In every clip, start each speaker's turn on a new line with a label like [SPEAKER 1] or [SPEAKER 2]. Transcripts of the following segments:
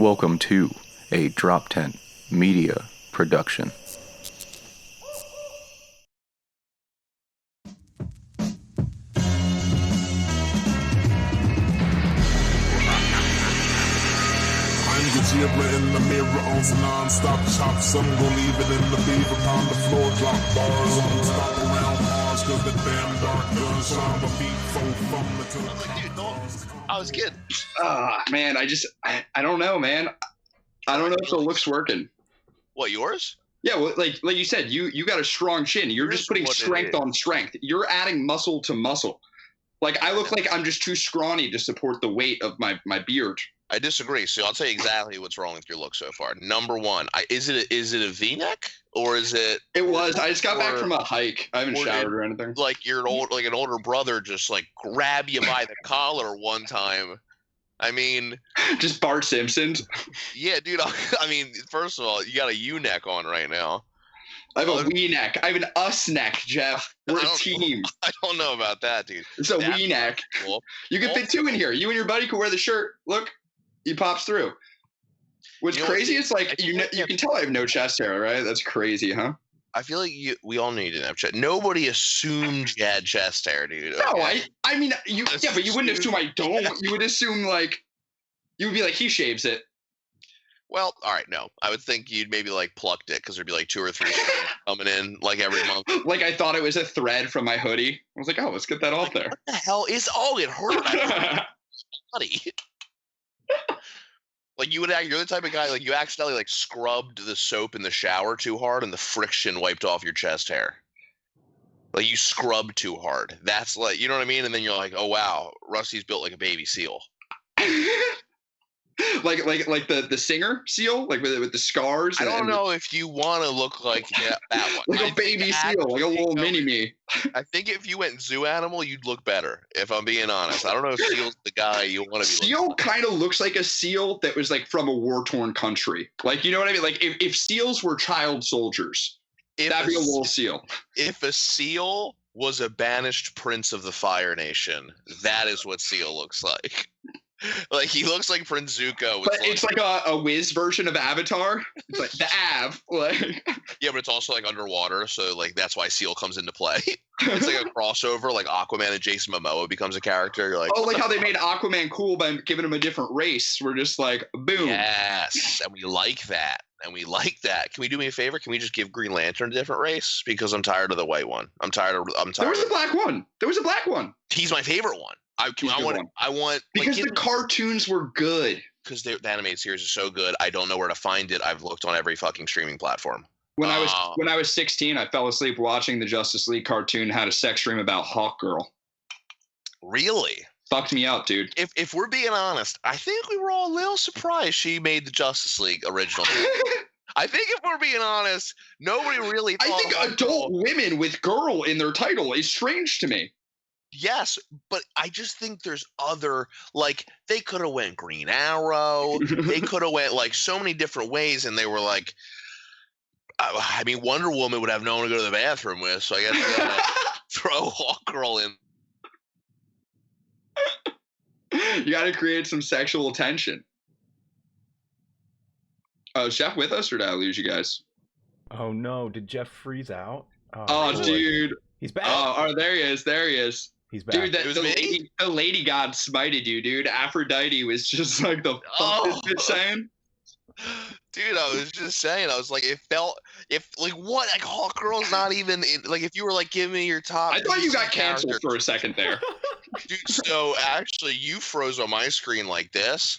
[SPEAKER 1] Welcome to a DropTent Media Production.
[SPEAKER 2] Zebra in the mirror on some non-stop chops. I'm gonna leave it in the beaver upon the floor. Drop bars on stop around Mars. Cause the damn dark guns shine the beat from the to the
[SPEAKER 3] Dude, no, I was kidding.
[SPEAKER 4] Man, I don't know, man. I don't know if the look's working.
[SPEAKER 3] What, yours?
[SPEAKER 4] Yeah, well, like you said, you got a strong chin. You're just putting strength on strength. You're adding muscle to muscle. Like, I look like I'm just too scrawny to support the weight of my beard.
[SPEAKER 3] I disagree. So I'll tell you exactly what's wrong with your look so far. Number one, is it a V-neck or is it?
[SPEAKER 4] It was. I just got back from a hike. I haven't showered or anything.
[SPEAKER 3] Like an older brother just like grab you by the collar one time. I mean,
[SPEAKER 4] just Bart Simpson.
[SPEAKER 3] Yeah, dude. I mean, first of all, you got a U-neck on right now.
[SPEAKER 4] I have a wee neck. I have an us neck, Geoff. We're a team.
[SPEAKER 3] I don't know about that, dude.
[SPEAKER 4] It's a wee neck. Cool. You can fit two in here. You and your buddy can wear the shirt. Look. He pops through. What's crazy is like you can tell I have no chest hair, right? That's crazy, huh?
[SPEAKER 3] I feel like we all need to have chest. Nobody assumed you had chest hair, dude.
[SPEAKER 4] No, I mean but you wouldn't assume I don't. You would assume you would be like he shaves it.
[SPEAKER 3] Well, all right, no. I would think you'd maybe like plucked it because there'd be like 2 or 3 coming in like every month.
[SPEAKER 4] Like I thought it was a thread from my hoodie. I was like, oh, let's get that off there.
[SPEAKER 3] What the hell is? Oh, it hurt. Buddy. Like you're the type of guy like you accidentally like scrubbed the soap in the shower too hard and the friction wiped off your chest hair. Like you scrubbed too hard. That's like, you know what I mean? And then you're like, oh wow, Rusty's built like a baby seal.
[SPEAKER 4] like the singer seal, like with the scars.
[SPEAKER 3] I don't know if you want to look like that one.
[SPEAKER 4] Like a baby seal, like a little mini me.
[SPEAKER 3] I think if you went zoo animal, you'd look better. If I'm being honest, I don't know if seal's the guy you want to be.
[SPEAKER 4] Seal kind of looks like a seal that was like from a war-torn country. Like, you know what I mean? Like if seals were child soldiers, that'd be a little seal.
[SPEAKER 3] If a seal was a banished prince of the Fire Nation, that is what seal looks like. Like he looks like Prince Zuko.
[SPEAKER 4] But it's like a whiz version of Avatar. It's like the Av. Like.
[SPEAKER 3] Yeah, but it's also like underwater, so like that's why Seal comes into play. It's like a crossover, like Aquaman and Jason Momoa becomes a character. You're like,
[SPEAKER 4] oh, like how they made Aquaman cool by giving him a different race. We're just like, boom.
[SPEAKER 3] Yes, and we like that. Can we do me a favor? Can we just give Green Lantern a different race? Because I'm tired of the white one. I'm tired.
[SPEAKER 4] There was a black one.
[SPEAKER 3] He's my favorite one. I want
[SPEAKER 4] because the cartoons were good.
[SPEAKER 3] Because the animated series is so good, I don't know where to find it. I've looked on every fucking streaming platform.
[SPEAKER 4] When I was 16, I fell asleep watching the Justice League cartoon. Had a sex dream about Hawkgirl.
[SPEAKER 3] Really?
[SPEAKER 4] Fucked me up, dude.
[SPEAKER 3] If we're being honest, I think we were all a little surprised she made the Justice League original. I think if we're being honest, nobody really thought.
[SPEAKER 4] I think adult women with girl in their title is strange to me.
[SPEAKER 3] Yes, but I just think there's other, like, they could have went Green Arrow. They could have went, like, so many different ways, and they were like, I mean, Wonder Woman would have no one to go to the bathroom with, so I guess we gotta throw Hawkgirl
[SPEAKER 4] in. You gotta create some sexual tension. Oh, is Geoff with us, or did I lose you guys?
[SPEAKER 1] Oh, no. Did Geoff freeze out?
[SPEAKER 4] Oh dude.
[SPEAKER 1] He's back.
[SPEAKER 4] Oh, there he is.
[SPEAKER 1] He's back.
[SPEAKER 4] Dude, the lady god smited you, dude. Aphrodite was just like the fuck this bitch saying.
[SPEAKER 3] Dude, I was just saying. I was like, what? Like, Hawkgirl's not even like. If you were like, give me your top.
[SPEAKER 4] I thought you got canceled for a second there.
[SPEAKER 3] Dude, so actually, you froze on my screen like this,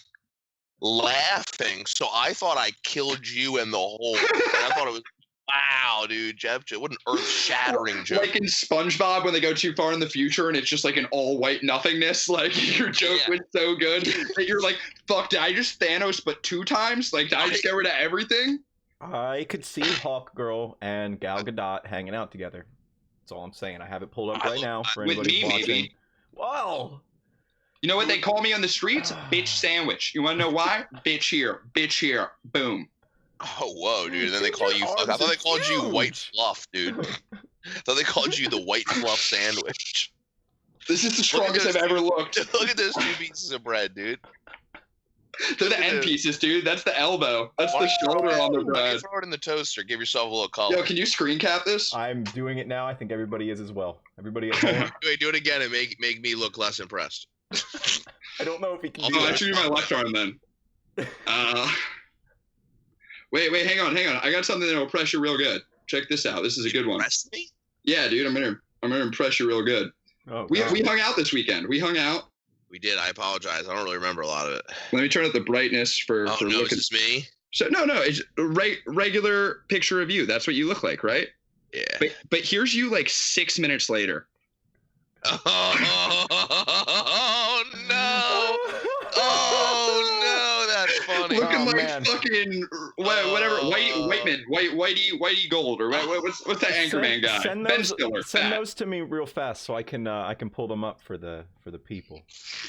[SPEAKER 3] laughing. So I thought I killed you in the hole. And I thought it was. Wow, dude, Geoff, what an earth-shattering joke.
[SPEAKER 4] Like in SpongeBob when they go too far in the future and it's just like an all-white nothingness. Like your joke went so good that you're like, fuck, did I just Thanos but 2 times? Like, did I just get rid of everything?
[SPEAKER 1] I could see Hawkgirl and Gal Gadot hanging out together. That's all I'm saying. I have it pulled up right now for anybody watching. Maybe. Wow.
[SPEAKER 4] You know what they call me on the streets? Bitch sandwich. You want to know why? Bitch here, boom.
[SPEAKER 3] Oh, whoa, dude. And then they call you. I thought they called you white fluff, dude. I thought they called you the white fluff sandwich.
[SPEAKER 4] This is the strongest I've ever looked.
[SPEAKER 3] Look at those 2 pieces of bread, dude.
[SPEAKER 4] They're the end pieces, dude. That's the elbow. That's the shoulder on the bread.
[SPEAKER 3] Throw it in the toaster. Give yourself a little color.
[SPEAKER 4] Yo, can you screen cap this?
[SPEAKER 1] I'm doing it now. I think everybody is as well. Everybody at home.
[SPEAKER 3] Wait, do it again and make me look less impressed.
[SPEAKER 1] I don't know if he can do
[SPEAKER 4] Oh, I
[SPEAKER 1] that.
[SPEAKER 4] should do my left arm then. Wait, hang on. I got something that'll press you real good. Check this out. This is a good one.
[SPEAKER 3] Impress me?
[SPEAKER 4] Yeah, dude, I'm gonna impress you real good.
[SPEAKER 1] Oh,
[SPEAKER 4] We
[SPEAKER 1] God.
[SPEAKER 4] hung out this weekend. We hung out.
[SPEAKER 3] We did. I apologize. I don't really remember a lot of it.
[SPEAKER 4] Let me turn up the brightness for
[SPEAKER 3] Oh no,
[SPEAKER 4] looking.
[SPEAKER 3] is this me?
[SPEAKER 4] So no, it's a regular picture of you. That's what you look like, right?
[SPEAKER 3] Yeah.
[SPEAKER 4] But here's you like 6 minutes later.
[SPEAKER 3] Oh no! Oh no! That's funny.
[SPEAKER 4] Looking
[SPEAKER 1] Oh,
[SPEAKER 4] like
[SPEAKER 1] man.
[SPEAKER 4] fucking whatever, Whitey Gold, or what's that Anchorman guy?
[SPEAKER 1] Send
[SPEAKER 4] Ben
[SPEAKER 1] those,
[SPEAKER 4] Stiller.
[SPEAKER 1] send
[SPEAKER 4] Fat.
[SPEAKER 1] those to me real fast so I can pull them up for the people.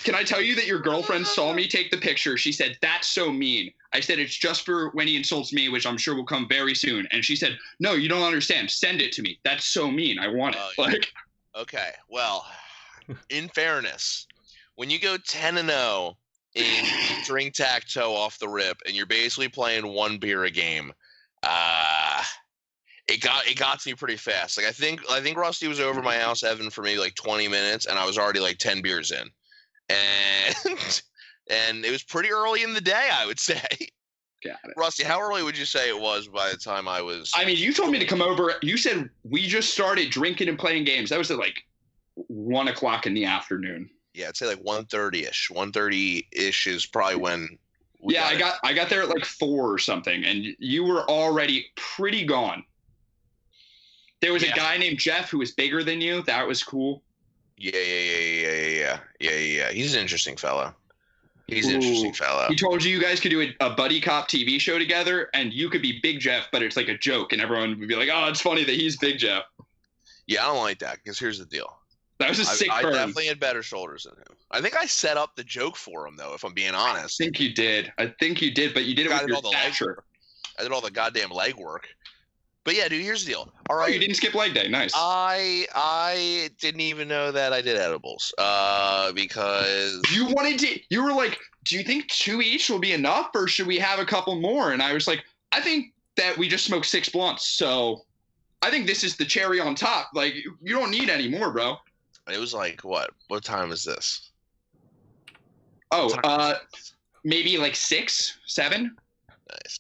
[SPEAKER 4] Can I tell you that your girlfriend saw me take the picture? She said, "That's so mean." I said, "It's just for when he insults me, which I'm sure will come very soon." And she said, "No, you don't understand. Send it to me. That's so mean. I want it." Like,
[SPEAKER 3] Okay. Well, in fairness, when you go 10-0 in drink tacto off the rip, and you're basically playing one beer a game, it got to me pretty fast. Like I think Rusty was over my house, Evan, for maybe like 20 minutes, and I was already like 10 beers in, and it was pretty early in the day, I would say.
[SPEAKER 4] got it.
[SPEAKER 3] Rusty, how early would you say it was by the time I was?
[SPEAKER 4] I mean, you told me to come over. You said we just started drinking and playing games. That was at like 1 o'clock in the afternoon.
[SPEAKER 3] Yeah, I'd say like 1:30ish. 1:30ish is probably when.
[SPEAKER 4] Yeah, I got there at like 4 or something, and you were already pretty gone. There was a guy named Geoff who was bigger than you. That was cool.
[SPEAKER 3] Yeah. He's an interesting fellow. He's an interesting fellow.
[SPEAKER 4] He told you guys could do a buddy cop TV show together, and you could be Big Geoff, but it's like a joke, and everyone would be like, "Oh, it's funny that he's Big Geoff."
[SPEAKER 3] Yeah, I don't like that because here's the deal.
[SPEAKER 4] That was a sick
[SPEAKER 3] I
[SPEAKER 4] burn.
[SPEAKER 3] definitely had better shoulders than him. I think I set up the joke for him, though, if I'm being honest.
[SPEAKER 4] I think you did, but you did it with your stature.
[SPEAKER 3] I did all the goddamn leg work. But yeah, dude, here's the deal. All right.
[SPEAKER 4] Oh, you didn't skip leg day. Nice.
[SPEAKER 3] I didn't even know that I did edibles because
[SPEAKER 4] you were like, do you think 2 each will be enough, or should we have a couple more? And I was like, I think that we just smoked 6 blunts, so I think this is the cherry on top. Like, you don't need any more, bro.
[SPEAKER 3] it was like what time is this?
[SPEAKER 4] Oh, maybe like 6, 7.
[SPEAKER 3] Nice.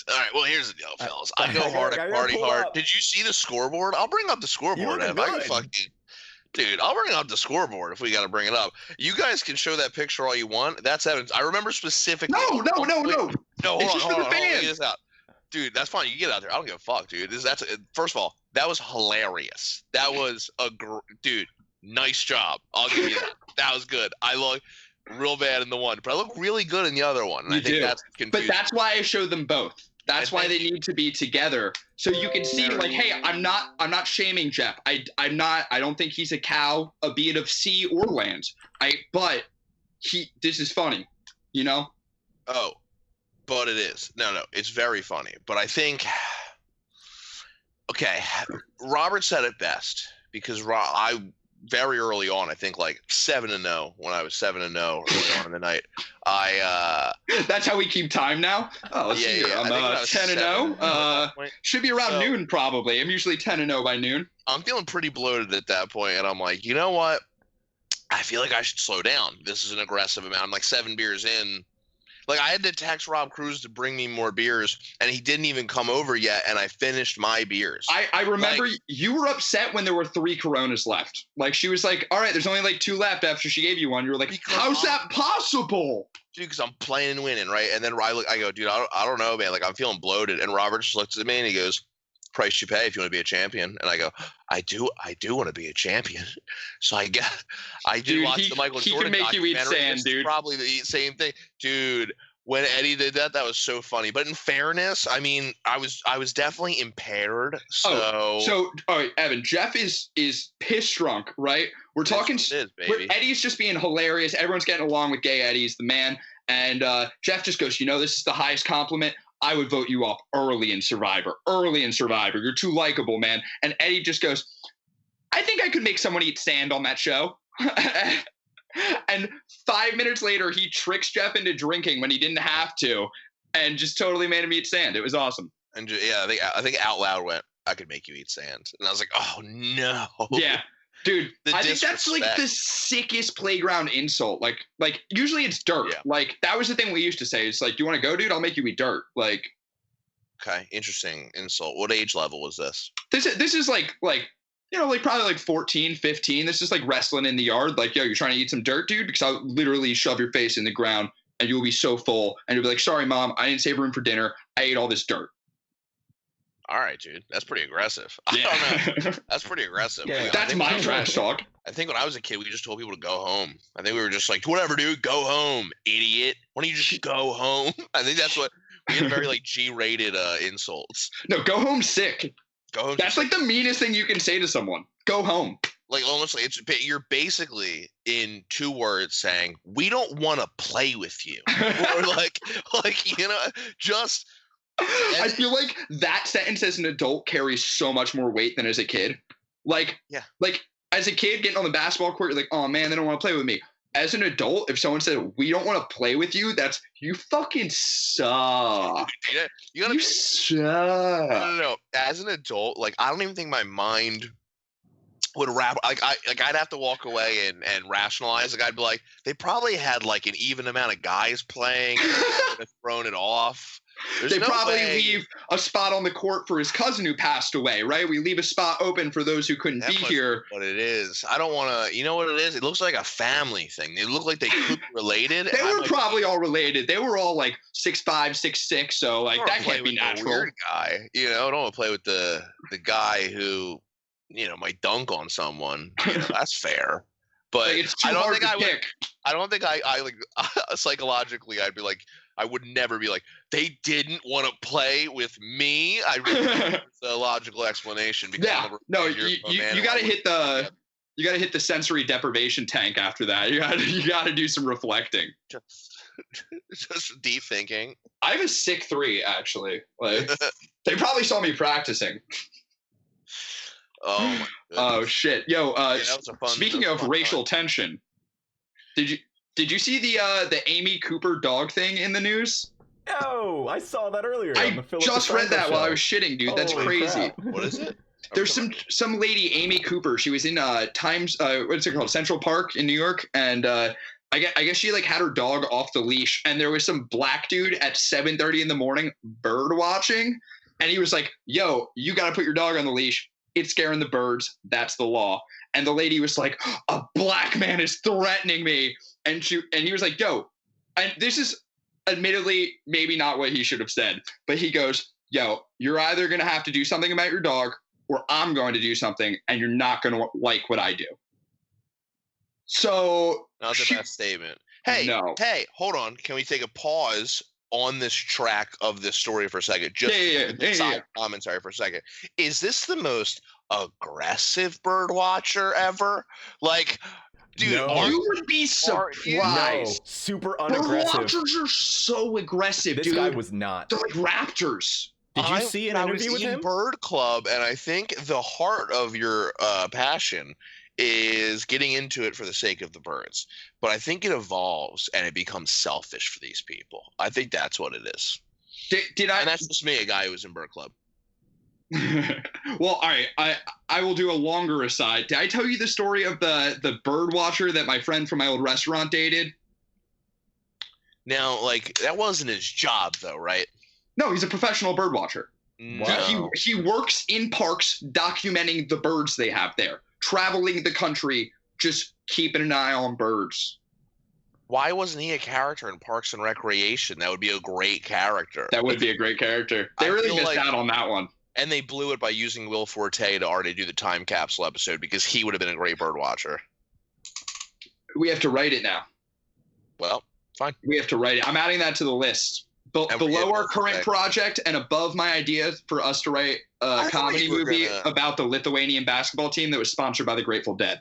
[SPEAKER 3] All right, well, here's the deal, fellas. I go hard, I party hard. Did you see the scoreboard? I'll bring up the scoreboard. If I can fucking, dude, I'll bring up the scoreboard if we got to bring it up. You guys can show that picture all you want. That's evidence. I remember specifically.
[SPEAKER 4] No.
[SPEAKER 3] Hold on,
[SPEAKER 4] Just for the
[SPEAKER 3] let me
[SPEAKER 4] fans.
[SPEAKER 3] get this out. Dude, that's fine. You get out there. I don't give a fuck, dude. First of all, that was hilarious. That was dude. Nice job. I'll give you that. That was good. I look real bad in the one, but I look really good in the other one. And I think that's confusing.
[SPEAKER 4] But that's why I showed them both. That's why they need to be together, so you can see, like, hey, I'm not shaming Geoff. I don't think he's a cow, a beat of sea or land. But this is funny, you know?
[SPEAKER 3] Oh, but it is. No, it's very funny. But I think, okay, Robert said it best because I very early on, I think like 7-0 when I was 7-0 early on in the night.
[SPEAKER 4] That's how we keep time now. Oh, let's see here. I'm 10-0. Should be around noon probably. I'm usually 10-0 by noon.
[SPEAKER 3] I'm feeling pretty bloated at that point, and I'm like, you know what? I feel like I should slow down. This is an aggressive amount. I'm like 7 beers in. Like, I had to text Rob Cruz to bring me more beers, and he didn't even come over yet, and I finished my beers.
[SPEAKER 4] I remember you were upset when there were 3 Coronas left. Like, she was like, all right, there's only like 2 left after she gave you one. You were like, how's that possible?
[SPEAKER 3] Dude, because I'm playing and winning, right? And then I go, dude, I don't know, man. Like, I'm feeling bloated. And Robert just looks at me, and he goes, price you pay if you want to be a champion. And I go, I do want to be a champion. So I did watch the Michael Jordan
[SPEAKER 4] documentary. He can make you eat sand, dude.
[SPEAKER 3] Probably the same thing, dude. When Eddie did that was so funny. But in fairness, I mean, I was definitely impaired. So
[SPEAKER 4] all right, Evan, Geoff is piss drunk, right? We're talking.
[SPEAKER 3] Baby.
[SPEAKER 4] Eddie's just being hilarious. Everyone's getting along with Gay Eddie. He's the man. And Geoff just goes, this is the highest compliment. I would vote you off early in Survivor. You're too likable, man. And Eddie just goes, I think I could make someone eat sand on that show. And 5 minutes later, he tricks Geoff into drinking when he didn't have to, and just totally made him eat sand. It was awesome.
[SPEAKER 3] And yeah, I think out loud went, "I could make you eat sand," and I was like, "Oh no!"
[SPEAKER 4] Yeah, dude,
[SPEAKER 3] The
[SPEAKER 4] I think that's like the
[SPEAKER 3] disrespect.
[SPEAKER 4] sickest playground insult. Like usually it's dirt.
[SPEAKER 3] Yeah.
[SPEAKER 4] Like that was the thing we used to say. It's like, "You want to go, dude? I'll make you eat dirt." Like,
[SPEAKER 3] Okay, interesting insult. What age level was this?
[SPEAKER 4] this is like you know, like probably like 14, 15. This is like wrestling in the yard. Like, yo, you're trying to eat some dirt, dude? Because I'll literally shove your face in the ground and you'll be so full. And you'll be like, sorry, Mom, I didn't save room for dinner. I ate all this dirt.
[SPEAKER 3] All right, dude, that's pretty aggressive. I
[SPEAKER 4] Yeah.
[SPEAKER 3] don't know. That's pretty aggressive.
[SPEAKER 1] Yeah.
[SPEAKER 3] I
[SPEAKER 4] That's
[SPEAKER 3] think
[SPEAKER 4] my
[SPEAKER 3] when-
[SPEAKER 4] trash talk.
[SPEAKER 3] I think when I was a kid, we just told people to go home. I think we were just like, whatever, dude, go home, idiot. Why don't you just go home? I think that's what we had very like G-rated insults.
[SPEAKER 4] No, go home sick.
[SPEAKER 3] Go home.
[SPEAKER 4] That's like the meanest thing you can say to someone. Go home.
[SPEAKER 3] like honestly, you're basically in 2 words saying we don't want to play with you, or like just.
[SPEAKER 4] I feel like that sentence as an adult carries so much more weight than as a kid. Like,
[SPEAKER 3] Yeah.
[SPEAKER 4] like as a kid getting on the basketball court, you're like, oh man, they don't want to play with me. As an adult, if someone said we don't want to play with you, that's you fucking suck.
[SPEAKER 3] You gotta.
[SPEAKER 4] You
[SPEAKER 3] No,
[SPEAKER 4] suck.
[SPEAKER 3] no. As an adult, like I don't even think my mind would wrap. Like I'd have to walk away and rationalize. Like I'd be like, they probably had like an even amount of guys playing. Would have thrown it off. There's
[SPEAKER 4] They
[SPEAKER 3] no
[SPEAKER 4] probably
[SPEAKER 3] way.
[SPEAKER 4] leave a spot on the court for his cousin who passed away, right? We leave a spot open for those who couldn't
[SPEAKER 3] That
[SPEAKER 4] be
[SPEAKER 3] must
[SPEAKER 4] here.
[SPEAKER 3] What it is. I don't want to. You know what it is? It looks like a family thing. They look like they could be related.
[SPEAKER 4] They
[SPEAKER 3] and I'm
[SPEAKER 4] were
[SPEAKER 3] like,
[SPEAKER 4] probably all related. They were all like 6'5", 6'6", so like
[SPEAKER 3] I don't
[SPEAKER 4] that
[SPEAKER 3] wanna play
[SPEAKER 4] can't be
[SPEAKER 3] with the
[SPEAKER 4] natural.
[SPEAKER 3] Weird guy. You know, I don't want to play with the guy who, might dunk on someone. That's fair. But
[SPEAKER 4] Like, it's too
[SPEAKER 3] I don't
[SPEAKER 4] hard
[SPEAKER 3] think
[SPEAKER 4] to
[SPEAKER 3] I would.
[SPEAKER 4] pick.
[SPEAKER 3] I don't think I like psychologically. I'd be like, I would never be like, they didn't want to play with me. I really think there's a logical explanation. Because
[SPEAKER 4] Yeah,
[SPEAKER 3] I'm a
[SPEAKER 4] no,
[SPEAKER 3] you're a man
[SPEAKER 4] you
[SPEAKER 3] who
[SPEAKER 4] got to
[SPEAKER 3] I
[SPEAKER 4] hit the you got to hit the sensory deprivation tank after that. You got to do some reflecting.
[SPEAKER 3] just deep thinking.
[SPEAKER 4] I have a sick 3 actually. Like they probably saw me practicing.
[SPEAKER 3] Oh my goodness.
[SPEAKER 4] Oh shit, yo.
[SPEAKER 3] Yeah, that was a fun.
[SPEAKER 4] Speaking
[SPEAKER 3] that was
[SPEAKER 4] of
[SPEAKER 3] a fun
[SPEAKER 4] racial
[SPEAKER 3] time.
[SPEAKER 4] tension, did you see the Amy Cooper dog thing in the news?
[SPEAKER 1] Oh, I saw that earlier. on
[SPEAKER 4] I
[SPEAKER 1] the Philip
[SPEAKER 4] just read
[SPEAKER 1] DeFranco
[SPEAKER 4] that while I
[SPEAKER 1] show.
[SPEAKER 4] was shitting, dude. That's
[SPEAKER 1] Holy
[SPEAKER 4] crazy.
[SPEAKER 1] crap.
[SPEAKER 3] What is it?
[SPEAKER 4] There's some lady, Amy Cooper. She was in Times, what's it called, Central Park in New York, and I guess she like had her dog off the leash, and there was some black dude at 7:30 in the morning bird watching, and he was like, "Yo, you got to put your dog on the leash. It's scaring the birds. That's the law." And the lady was like, "A black man is threatening me," and he was like, "Yo," and this is admittedly maybe not what he should have said, but he goes, "Yo, you're either gonna have to do something about your dog, or I'm going to do something, and you're not going to like what I do." So
[SPEAKER 3] Not the
[SPEAKER 4] she-
[SPEAKER 3] best statement. Hey,
[SPEAKER 4] No.
[SPEAKER 3] hey, hold on. Can we take a pause on this track of this story for a second? Just
[SPEAKER 4] Yeah.
[SPEAKER 3] side commentary for a second. Is this the most aggressive bird watcher ever? Like, dude,
[SPEAKER 1] No.
[SPEAKER 3] are
[SPEAKER 4] You would be
[SPEAKER 3] Are you-
[SPEAKER 1] No,
[SPEAKER 4] surprised.
[SPEAKER 1] super
[SPEAKER 4] Bird
[SPEAKER 1] unaggressive.
[SPEAKER 4] watchers are so aggressive,
[SPEAKER 1] This
[SPEAKER 4] dude.
[SPEAKER 1] guy was not.
[SPEAKER 4] They're like raptors.
[SPEAKER 1] Did you see an
[SPEAKER 3] I
[SPEAKER 1] interview
[SPEAKER 3] was
[SPEAKER 1] with
[SPEAKER 3] in
[SPEAKER 1] him?
[SPEAKER 3] Bird Club, and I think the heart of your passion is getting into it for the sake of the birds. But I think it evolves and it becomes selfish for these people. I think that's what it is.
[SPEAKER 4] Did
[SPEAKER 3] And
[SPEAKER 4] I?
[SPEAKER 3] that's just me, a guy who was in Bird Club.
[SPEAKER 4] Well, all right. I will do a longer aside. Did I tell you the story of the bird watcher that my friend from my old restaurant dated?
[SPEAKER 3] Now, like, that wasn't his job, though, right?
[SPEAKER 4] No, he's a professional bird watcher.
[SPEAKER 1] Wow.
[SPEAKER 4] He works in parks documenting the birds they have there, traveling the country, just keeping an eye on birds.
[SPEAKER 3] Why wasn't he a character in Parks and Recreation? That would be a great character.
[SPEAKER 4] That would be a great character. They
[SPEAKER 3] I
[SPEAKER 4] really
[SPEAKER 3] feel
[SPEAKER 4] missed
[SPEAKER 3] like-
[SPEAKER 4] out on that one.
[SPEAKER 3] And they blew it by using Will Forte to already do the time capsule episode because he would have been a great bird watcher.
[SPEAKER 4] We have to write it now.
[SPEAKER 3] Well, fine.
[SPEAKER 4] We have to write it. I'm adding that to the list.
[SPEAKER 3] And we
[SPEAKER 4] Below
[SPEAKER 3] have
[SPEAKER 4] our
[SPEAKER 3] to
[SPEAKER 4] current
[SPEAKER 3] write-
[SPEAKER 4] project and above my idea for us to write a
[SPEAKER 3] I thought
[SPEAKER 4] comedy
[SPEAKER 3] you were
[SPEAKER 4] movie
[SPEAKER 3] gonna-
[SPEAKER 4] about the Lithuanian basketball team that was sponsored by the Grateful Dead.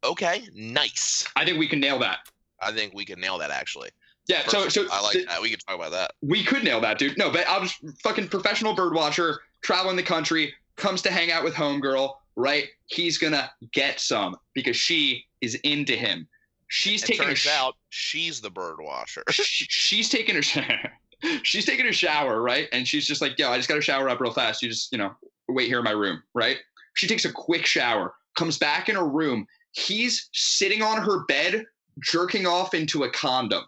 [SPEAKER 3] Okay, nice.
[SPEAKER 4] I think we can nail that.
[SPEAKER 3] I think we can nail that, actually.
[SPEAKER 4] Yeah, so
[SPEAKER 3] I like that. We can talk about that.
[SPEAKER 4] we could nail that, dude. No, but I'll just fucking professional bird watcher, traveling the country, comes to hang out with homegirl, right? He's gonna get some because she is into him. She's
[SPEAKER 3] It
[SPEAKER 4] taking
[SPEAKER 3] turns out she's the bird watcher.
[SPEAKER 4] she's taking a she's taking a shower, right? And she's just like, yo, I just got to shower up real fast. You just, wait here in my room, right? She takes a quick shower, comes back in her room. He's sitting on her bed, jerking off into a condom.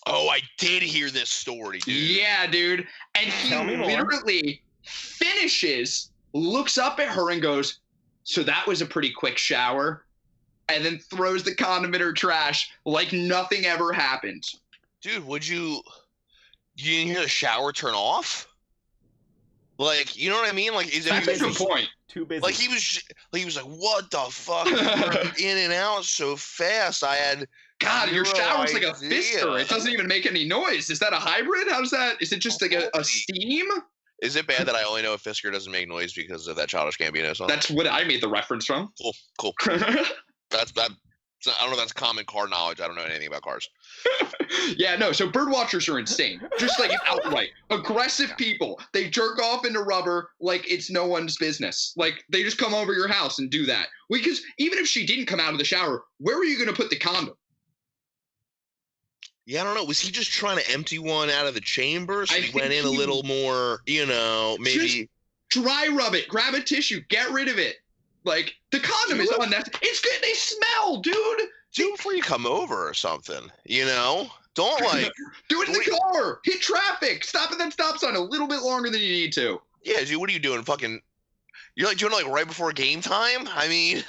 [SPEAKER 3] Oh, I did hear this story, dude.
[SPEAKER 4] Yeah, dude. And he literally finishes, looks up at her and goes, so that was a pretty quick shower, and then throws the condom in her trash like nothing ever happened.
[SPEAKER 3] Dude, you didn't hear the shower turn off? Like, you know what I mean? Like,
[SPEAKER 4] That's a good point.
[SPEAKER 1] Too busy.
[SPEAKER 3] Like, he was like, what the fuck? In and out so fast. I had
[SPEAKER 4] God, your shower's like a
[SPEAKER 3] idea.
[SPEAKER 4] fister. It doesn't even make any noise. Is that a hybrid? How's that? Is it just like a steam?
[SPEAKER 3] Is it bad that I only know a fisker doesn't make noise because of that Childish Gambino song?
[SPEAKER 4] That's what I made the reference from.
[SPEAKER 3] Cool. That's I don't know if that's common car knowledge. I don't know anything about cars.
[SPEAKER 4] Yeah, no. So bird watchers are insane. Just like outright aggressive people. They jerk off into rubber like it's no one's business. Like they just come over your house and do that. Because even if she didn't come out of the shower, where are you going to put the condom?
[SPEAKER 3] Yeah, I don't know. Was he just trying to empty one out of the chamber? So he went in a little more, maybe.
[SPEAKER 4] Just dry rub it. Grab a tissue. Get rid of it. Like, the condom is unnecessary. It's good. They smell, dude.
[SPEAKER 3] Do it before you come over or something, Don't, like...
[SPEAKER 4] Do it in the car. Hit traffic. Stop at that stop sign a little bit longer than you need to.
[SPEAKER 3] Yeah, dude, what are you doing? You're, like, doing it, like, right before game time? I mean...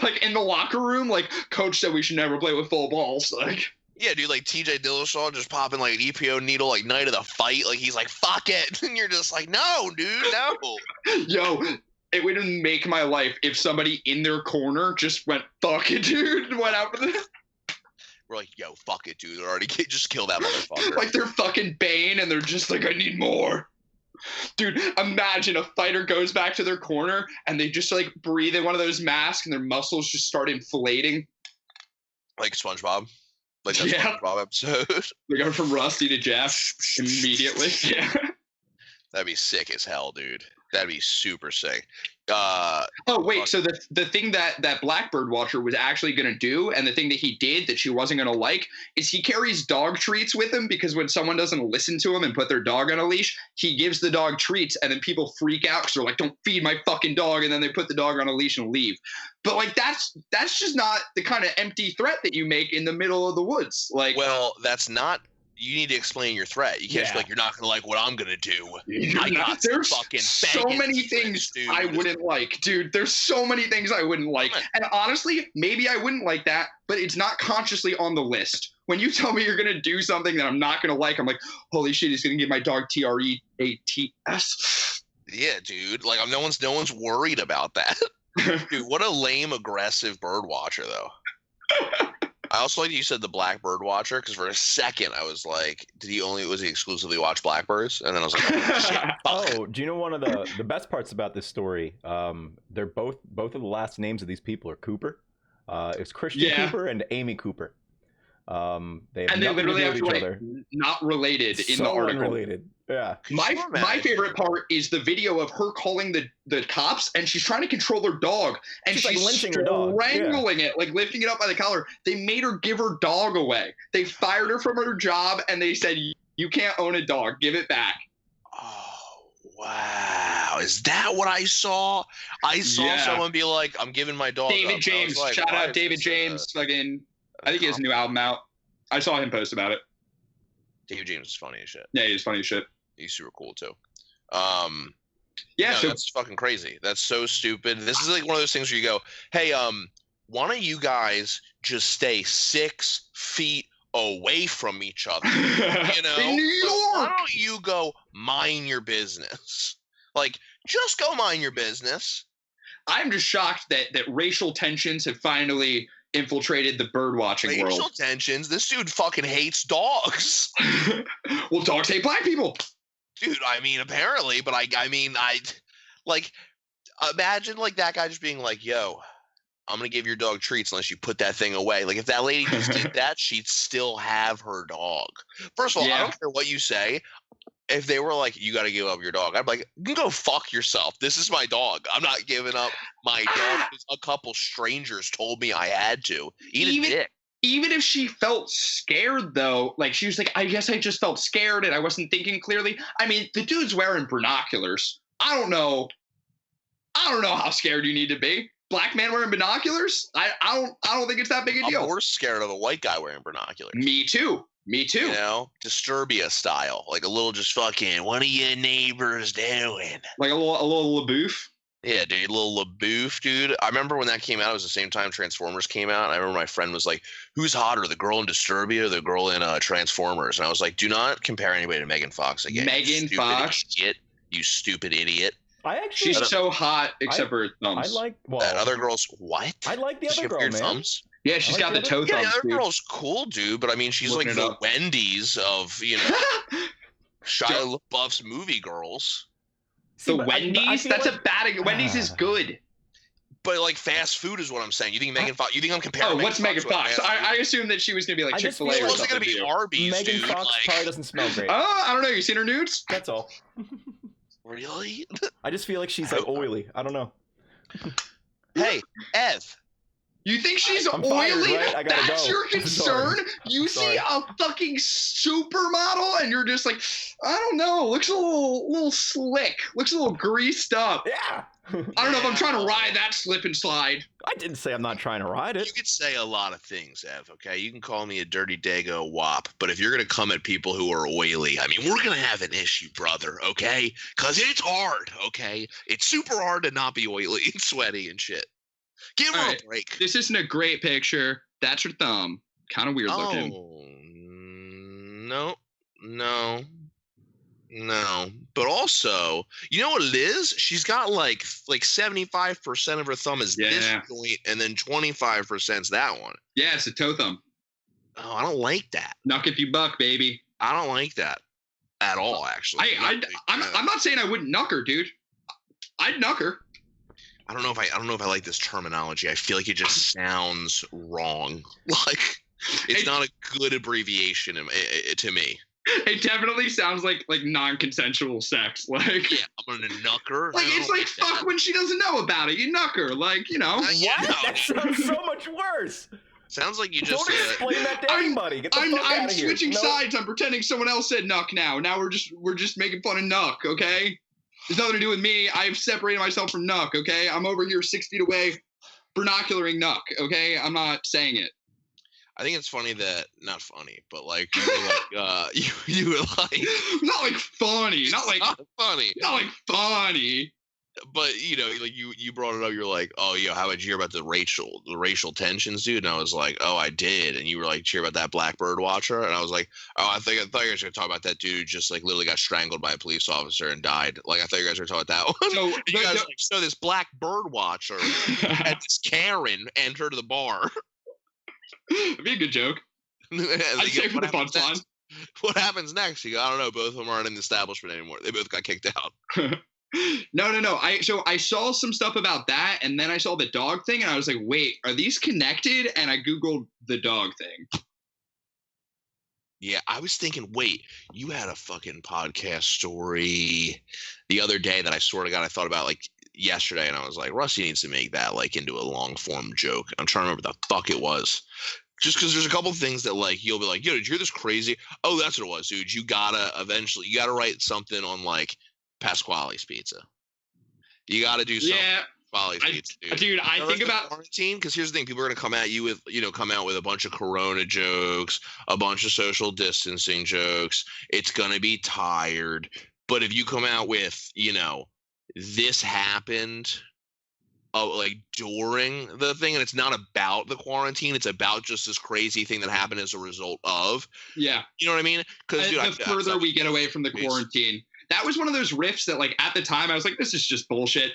[SPEAKER 4] Like, in the locker room, like, coach said we should never play with full balls. Like...
[SPEAKER 3] Yeah, dude, like TJ Dillashaw just popping like an EPO needle like night of the fight. Like, he's like, fuck it. And you're just like, no, dude, no.
[SPEAKER 4] Yo, it would make my life if somebody in their corner just went, fuck it, dude, and went out for this.
[SPEAKER 3] We're like, yo, fuck it, dude. They're already just kill that motherfucker.
[SPEAKER 4] Like they're fucking Bane and they're just like, I need more. Dude, imagine a fighter goes back to their corner and they just like breathe in one of those masks and their muscles just start inflating.
[SPEAKER 3] Like SpongeBob. Like that SpongeBob episode.
[SPEAKER 4] They're going from Rusty to Geoff immediately. Yeah.
[SPEAKER 3] That'd be sick as hell, dude. That'd be super sick.
[SPEAKER 4] Oh wait, so the thing that Blackbird watcher was actually going to do, and the thing that he did that she wasn't going to like, is he carries dog treats with him, because when someone doesn't listen to him and put their dog on a leash, he gives the dog treats, and then people freak out because they're like, don't feed my fucking dog, and then they put the dog on a leash and leave. But like that's just not the kind of empty threat that you make in the middle of the woods. Like,
[SPEAKER 3] well, that's not. You need to explain your threat. You can't just be like, you're not gonna like what I'm gonna do.
[SPEAKER 4] There's so many things I wouldn't like, dude. There's so many things I wouldn't like. And honestly, maybe I wouldn't like that, but it's not consciously on the list. When you tell me you're gonna do something that I'm not gonna like, I'm like, holy shit, he's gonna give my dog TREATS.
[SPEAKER 3] Yeah, dude. Like, no one's worried about that. Dude, what a lame, aggressive bird watcher, though. I also like that you said the Blackbird watcher, because for a second I was like, was he exclusively watch Blackbirds? And then I was like, oh, shit, fuck.
[SPEAKER 1] Oh, do you know one of the best parts about this story? They're both of the last names of these people are Cooper. It's Christian Cooper and Amy Cooper. They literally have each other.
[SPEAKER 4] Not related in the article.
[SPEAKER 1] Unrelated. Yeah.
[SPEAKER 4] My favorite part is the video of her calling the cops, and she's trying to control her dog, and she's
[SPEAKER 1] like lynching her dog,
[SPEAKER 4] strangling it, like lifting it up by the collar. They made her give her dog away. They fired her from her job, and they said, "You can't own a dog. Give it back."
[SPEAKER 3] Oh wow! Is that what I saw? I saw someone be like, "I'm giving my dog."
[SPEAKER 4] David James, like, shout out David James. Fucking, I think he has a new album out. I saw him post about it.
[SPEAKER 3] David James is funny as shit.
[SPEAKER 4] Yeah, he's funny as shit.
[SPEAKER 3] He's super cool too.
[SPEAKER 4] Yeah, so
[SPEAKER 3] that's fucking crazy. That's so stupid. This is like one of those things where you go, hey, why don't you guys just stay 6 feet away from each other? You know,
[SPEAKER 4] in New York.
[SPEAKER 3] Why don't you go mind your business? Like, just go mind your business.
[SPEAKER 4] I'm just shocked that racial tensions have finally infiltrated the bird watching world.
[SPEAKER 3] Racial tensions? This dude fucking hates dogs.
[SPEAKER 4] Well, dogs hate black people.
[SPEAKER 3] Dude, I mean, apparently, but I like, imagine like that guy just being like, yo, I'm going to give your dog treats unless you put that thing away. Like, if that lady just did that, she'd still have her dog. First of all, I don't care what you say. if they were like, you got to give up your dog, I'd be like, you can go fuck yourself. This is my dog. I'm not giving up my dog because a couple strangers told me I had to. Eat a dick.
[SPEAKER 4] Even if she felt scared, though, like she was like, I guess I just felt scared and I wasn't thinking clearly. I mean, the dude's wearing binoculars. I don't know how scared you need to be. Black man wearing binoculars? I don't think it's that big a deal.
[SPEAKER 3] I'm more scared of a white guy wearing binoculars.
[SPEAKER 4] Me too. You
[SPEAKER 3] know, Disturbia style, like a little just fucking. What are your neighbors doing?
[SPEAKER 4] Like a little LaBouffe.
[SPEAKER 3] Yeah, dude, little LaBouffe, dude. I remember when that came out. It was the same time Transformers came out. And I remember my friend was like, "Who's hotter, the girl in Disturbia or the girl in Transformers?" And I was like, "Do not compare anybody to Megan Fox again.
[SPEAKER 4] Megan Fox,
[SPEAKER 3] you stupid idiot."
[SPEAKER 4] She's so hot, except for her thumbs.
[SPEAKER 3] I like that other girl's what?
[SPEAKER 1] I like the other girl, man.
[SPEAKER 3] Thumbs?
[SPEAKER 4] Yeah, she's got the toe thumbs.
[SPEAKER 3] Yeah, the other girl's cool, dude. But I mean, she's like the Wendy's of Shia LaBeouf's movie girls.
[SPEAKER 4] The Wendy's? That's a bad. Wendy's is good.
[SPEAKER 3] But like fast food is what I'm saying. You think Megan Fox? You think I'm comparing?
[SPEAKER 4] Oh, what's Megan Fox? I assumed that she was gonna be like Chick-fil-A.
[SPEAKER 3] It wasn't gonna be Arby's.
[SPEAKER 1] Megan Fox probably doesn't smell great.
[SPEAKER 4] I don't know. You seen her nudes?
[SPEAKER 1] That's all.
[SPEAKER 3] Really?
[SPEAKER 1] I just feel like she's like oily. I don't know.
[SPEAKER 3] Hey, Ev.
[SPEAKER 4] You think she's oily? Right? That's your concern? You see a fucking supermodel and you're just like, I don't know, looks a little slick. Looks a little greased up.
[SPEAKER 1] Yeah.
[SPEAKER 4] I don't know if I'm trying to ride that slip and slide.
[SPEAKER 1] I didn't say I'm not trying to ride it.
[SPEAKER 3] You could say a lot of things, Ev, okay? You can call me a dirty dago wop, but if you're going to come at people who are oily, I mean, we're going to have an issue, brother, okay? Because it's hard, okay? It's super hard to not be oily and sweaty and shit. Give her a break.
[SPEAKER 4] This isn't a great picture. That's her thumb. Kind of weird looking.
[SPEAKER 3] No. But also, you know what it is? She's got like 75% of her thumb is this joint, and then 25% is that one.
[SPEAKER 4] Yeah, it's a toe thumb.
[SPEAKER 3] Oh, I don't like that.
[SPEAKER 4] Knock if you buck, baby.
[SPEAKER 3] I don't like that at all, actually.
[SPEAKER 4] I'm not saying I wouldn't knock her, dude. I'd knock her.
[SPEAKER 3] I don't know if I like this terminology. I feel like it just sounds wrong. Like it's not a good abbreviation to me.
[SPEAKER 4] It definitely sounds like non-consensual sex. Like,
[SPEAKER 3] yeah, I'm gonna knock her.
[SPEAKER 4] Like, it's like fuck when she doesn't know about it. You knock her, like, you know.
[SPEAKER 1] What? That sounds so much worse.
[SPEAKER 3] Sounds like you just
[SPEAKER 1] don't explain that to anybody. Get the fuck out
[SPEAKER 3] I'm
[SPEAKER 1] of here.
[SPEAKER 4] switching sides. I'm pretending someone else said knock now. Now we're just making fun of knock, okay? There's nothing to do with me. I've separated myself from Nuck, okay? I'm over here 6 feet away, binocularing Nuck, okay? I'm not saying it.
[SPEAKER 3] I think it's funny that, not funny, but like, you were like.
[SPEAKER 4] Not like funny. Not
[SPEAKER 3] funny.
[SPEAKER 4] Not like funny.
[SPEAKER 3] But, like you brought it up. You're like, oh, how did you hear about the racial tensions, dude? And I was like, oh, I did. And you were like, did you hear about that Blackbird watcher? And I was like, oh, I thought you guys were going to talk about that dude just like literally got strangled by a police officer and died. Like, I thought you guys were talking about that one. So, this Blackbird watcher had this Karen enter the bar.
[SPEAKER 4] That'd be a good joke. I'd say for the punchline.
[SPEAKER 3] What happens next? You go, I don't know. Both of them aren't in the establishment anymore. They both got kicked out.
[SPEAKER 4] No. I saw some stuff about that, and then I saw the dog thing, and I was like, wait, are these connected? And I Googled the dog thing.
[SPEAKER 3] Yeah, I was thinking, wait, you had a fucking podcast story the other day that I sort of I thought about like yesterday, and I was like, Rusty needs to make that like into a long form joke. I'm trying to remember what the fuck it was. Just because there's a couple things that like you'll be like, yo, did you hear this crazy? Oh, that's what it was, dude. You gotta write something on like Pasquale's Pizza. You gotta do something.
[SPEAKER 4] Yeah.
[SPEAKER 3] Pizza, dude.
[SPEAKER 4] I think about
[SPEAKER 3] quarantine because here's the thing: people are gonna come at you with, come out with a bunch of Corona jokes, a bunch of social distancing jokes. It's gonna be tired. But if you come out with, this happened, like during the thing, and it's not about the quarantine, it's about just this crazy thing that happened as a result of.
[SPEAKER 4] Yeah.
[SPEAKER 3] You know what I mean? Because
[SPEAKER 4] the further we get away from the quarantine, that was one of those riffs that, like, at the time I was like, this is just bullshit.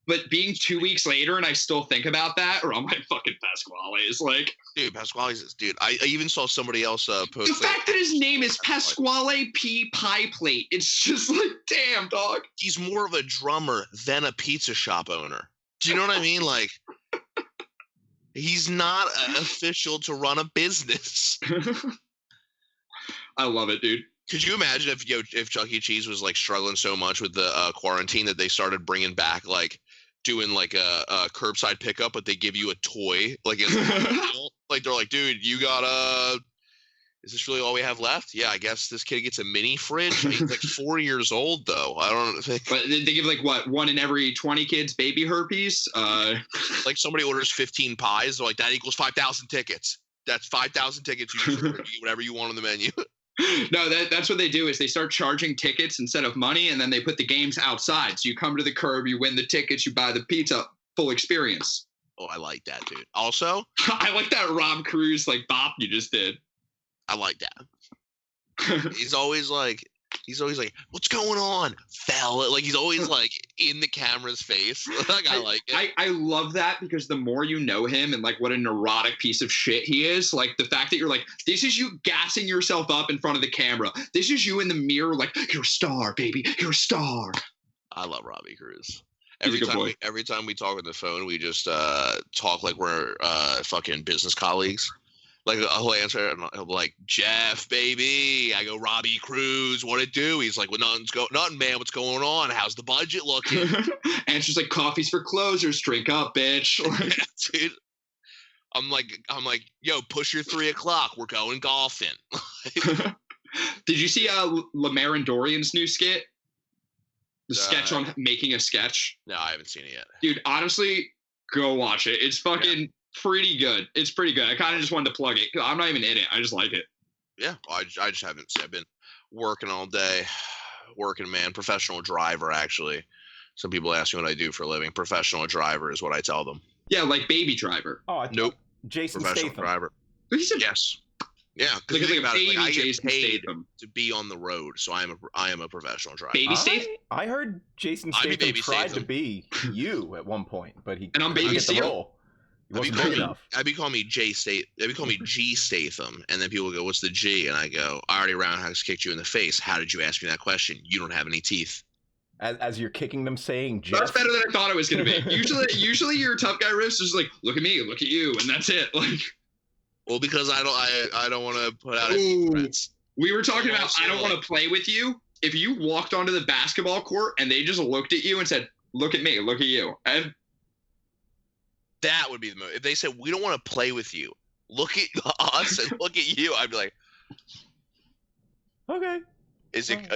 [SPEAKER 4] But being 2 weeks later and I still think about that, or I'm like, fucking Pasquale's, like.
[SPEAKER 3] Dude, Pasquale's is, dude. I even saw somebody else post.
[SPEAKER 4] The fact that his name is Pasquale P. Pie Plate, it's just like, damn, dog.
[SPEAKER 3] He's more of a drummer than a pizza shop owner. Do you know what I mean? Like, he's not official to run a business.
[SPEAKER 4] I love it, dude.
[SPEAKER 3] Could you imagine if Chuck E. Cheese was like struggling so much with the quarantine that they started bringing back like doing like a curbside pickup, but they give you a toy like like they're like, dude, you got is this really all we have left? Yeah, I guess this kid gets a mini fridge. He's like 4 years old though. I don't think.
[SPEAKER 4] But they give like what, 1 in every 20 kids baby herpes?
[SPEAKER 3] Like somebody orders 15 pies, they're like, that equals 5,000 tickets. That's 5,000 tickets. You can get whatever you want on the menu.
[SPEAKER 4] No, that's what they do is they start charging tickets instead of money, and then they put the games outside. So you come to the curb, you win the tickets, you buy the pizza, full experience.
[SPEAKER 3] Oh, I like that, dude. Also,
[SPEAKER 4] I like that Rob Cruz like bop you just did.
[SPEAKER 3] I like that. He's always like, what's going on, fella? Like he's always like in the camera's face. Like I like it.
[SPEAKER 4] I love that because the more you know him and like what a neurotic piece of shit he is, like the fact that you're like, this is you gassing yourself up in front of the camera. This is you in the mirror, like, you're a star, baby. You're a star.
[SPEAKER 3] I love Robbie Cruz. Every time we talk on the phone, we just talk like we're fucking business colleagues. Like he'll answer and he'll be like, Geoff, baby. I go, Robbie Cruz, what it do? He's like, well, nothing, man. What's going on? How's the budget looking?
[SPEAKER 4] Answers like, coffee's for closers. Drink up, bitch.
[SPEAKER 3] Yeah, dude. I'm like, yo, push your 3 o'clock. We're going golfing.
[SPEAKER 4] Did you see Lemaire and Dorian's new skit? The sketch on making a sketch?
[SPEAKER 3] No, I haven't seen it yet.
[SPEAKER 4] Dude, honestly, go watch it. It's fucking pretty good. It's pretty good. I kind of just wanted to plug it. I'm not even in it. I just like it.
[SPEAKER 3] Yeah, I just haven't. I've been working all day. Working, man. Professional driver, actually. Some people ask me what I do for a living. Professional driver is what I tell them.
[SPEAKER 4] Yeah, like Baby Driver.
[SPEAKER 1] Oh,
[SPEAKER 3] nope.
[SPEAKER 1] Jason
[SPEAKER 3] Professional
[SPEAKER 1] Statham.
[SPEAKER 3] driver.
[SPEAKER 4] He said
[SPEAKER 3] yes. Yeah,
[SPEAKER 4] like
[SPEAKER 3] think about
[SPEAKER 4] baby
[SPEAKER 3] it. Like, I get
[SPEAKER 4] Jason
[SPEAKER 3] paid
[SPEAKER 4] Statham
[SPEAKER 3] to be on the road, so I am a professional driver.
[SPEAKER 4] Baby Statham.
[SPEAKER 1] I heard Jason
[SPEAKER 3] I'd be
[SPEAKER 1] Statham
[SPEAKER 3] Baby
[SPEAKER 1] tried
[SPEAKER 3] Statham.
[SPEAKER 1] to be you at one point, but he
[SPEAKER 4] And I'm
[SPEAKER 1] couldn't
[SPEAKER 4] Baby
[SPEAKER 1] get the
[SPEAKER 4] Statham.
[SPEAKER 1] role. He wasn't big enough.
[SPEAKER 3] I'd be calling me G Statham, and then people go, "What's the G?" And I go, "I already roundhouse kicked you in the face. How did you ask me that question? You don't have any teeth."
[SPEAKER 1] As you're kicking them, saying, Geoff.
[SPEAKER 4] That's better than I thought it was going to be. Usually your tough guy riffs is like, look at me, look at you, and that's it. Like,
[SPEAKER 3] well, because I don't want to put out threats.
[SPEAKER 4] We were talking about I don't want to play with you. If you walked onto the basketball court and they just looked at you and said, look at me, look at you. And
[SPEAKER 3] that would be the move. If they said, we don't want to play with you, look at us and look at you, I'd be like,
[SPEAKER 1] okay.
[SPEAKER 3] Is it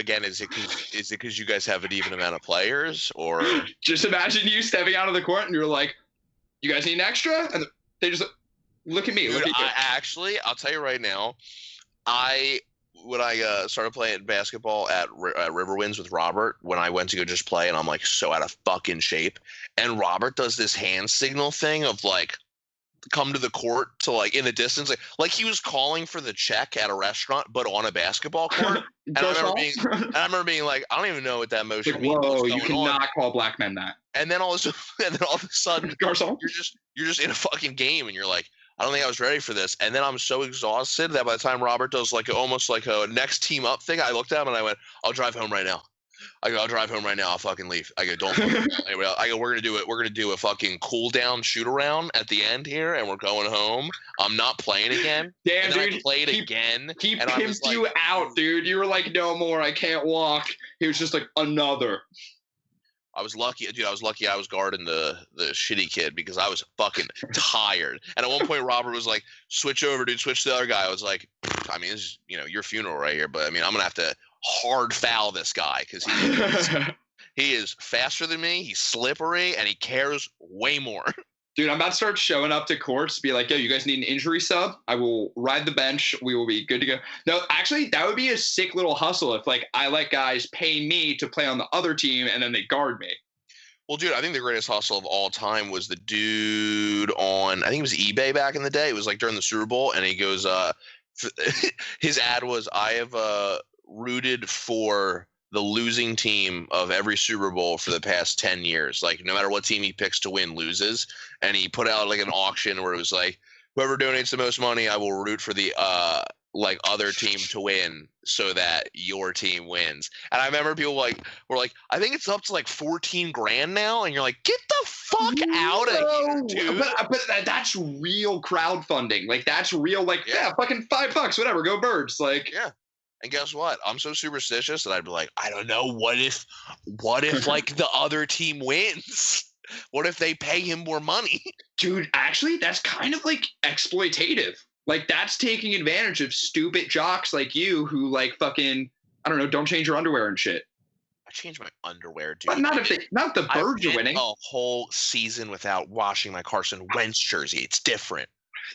[SPEAKER 3] because you guys have an even amount of players, or
[SPEAKER 4] just imagine you stepping out of the court and you're like, you guys need an extra? And they just look at me.
[SPEAKER 3] Dude,
[SPEAKER 4] look at you.
[SPEAKER 3] I'll tell you right now, when I started playing basketball at Riverwinds with Robert, when I went to go just play, and I'm like so out of fucking shape, and Robert does this hand signal thing of like, come to the court to like in the distance, like he was calling for the check at a restaurant, but on a basketball court. And I remember being like, I don't even know what that motion means.
[SPEAKER 4] Whoa, you cannot call black men that.
[SPEAKER 3] And then all of a sudden,
[SPEAKER 4] Garcon,
[SPEAKER 3] you're just in a fucking game, and you're like, I don't think I was ready for this. And then I'm so exhausted that by the time Robert does like almost like a next team up thing, I looked at him and I went, I'll drive home right now. I'll drive home right now. I'll fucking leave. I go, don't. I go, we're gonna do it. We're gonna do a fucking cool down shoot around at the end here, and we're going home. I'm not playing again.
[SPEAKER 4] Damn, dude.
[SPEAKER 3] I played again.
[SPEAKER 4] He pimped you out, dude. You were like, no more. I can't walk. He was just like, another.
[SPEAKER 3] I was lucky, dude. I was guarding the shitty kid because I was fucking tired. And at one point, Robert was like, switch over, dude. Switch to the other guy. I was like, I mean, this is, your funeral right here. But I mean, I'm gonna have to hard foul this guy because he is faster than me. He's slippery and he cares way more.
[SPEAKER 4] Dude, I'm about to start showing up to courts, be like, yo, you guys need an injury sub? I will ride the bench. We will be good to go. No, actually, that would be a sick little hustle if, like, I let guys pay me to play on the other team and then they guard me.
[SPEAKER 3] Well, dude, I think the greatest hustle of all time was the dude on, I think it was eBay back in the day. It was, like, during the Super Bowl, and he goes, his ad was, I have rooted for the losing team of every Super Bowl for the past 10 years. Like, no matter what team he picks to win loses. And he put out like an auction where it was like, whoever donates the most money, I will root for the like other team to win so that your team wins. And I remember people were like, I think it's up to like 14 grand now. And you're like, get the fuck out of here, dude.
[SPEAKER 4] But that's real crowdfunding. Like, that's real, like, yeah fucking $5, whatever, go Birds. Like,
[SPEAKER 3] yeah. And guess what? I'm so superstitious that I'd be like, I don't know. What if like the other team wins? What if they pay him more money?
[SPEAKER 4] Dude, actually, that's kind of like exploitative. Like that's taking advantage of stupid jocks like you who like fucking, I don't know, don't change your underwear and shit.
[SPEAKER 3] I changed my underwear, dude.
[SPEAKER 4] But not the Birds are winning.
[SPEAKER 3] A whole season without washing my Carson Wentz jersey. It's different.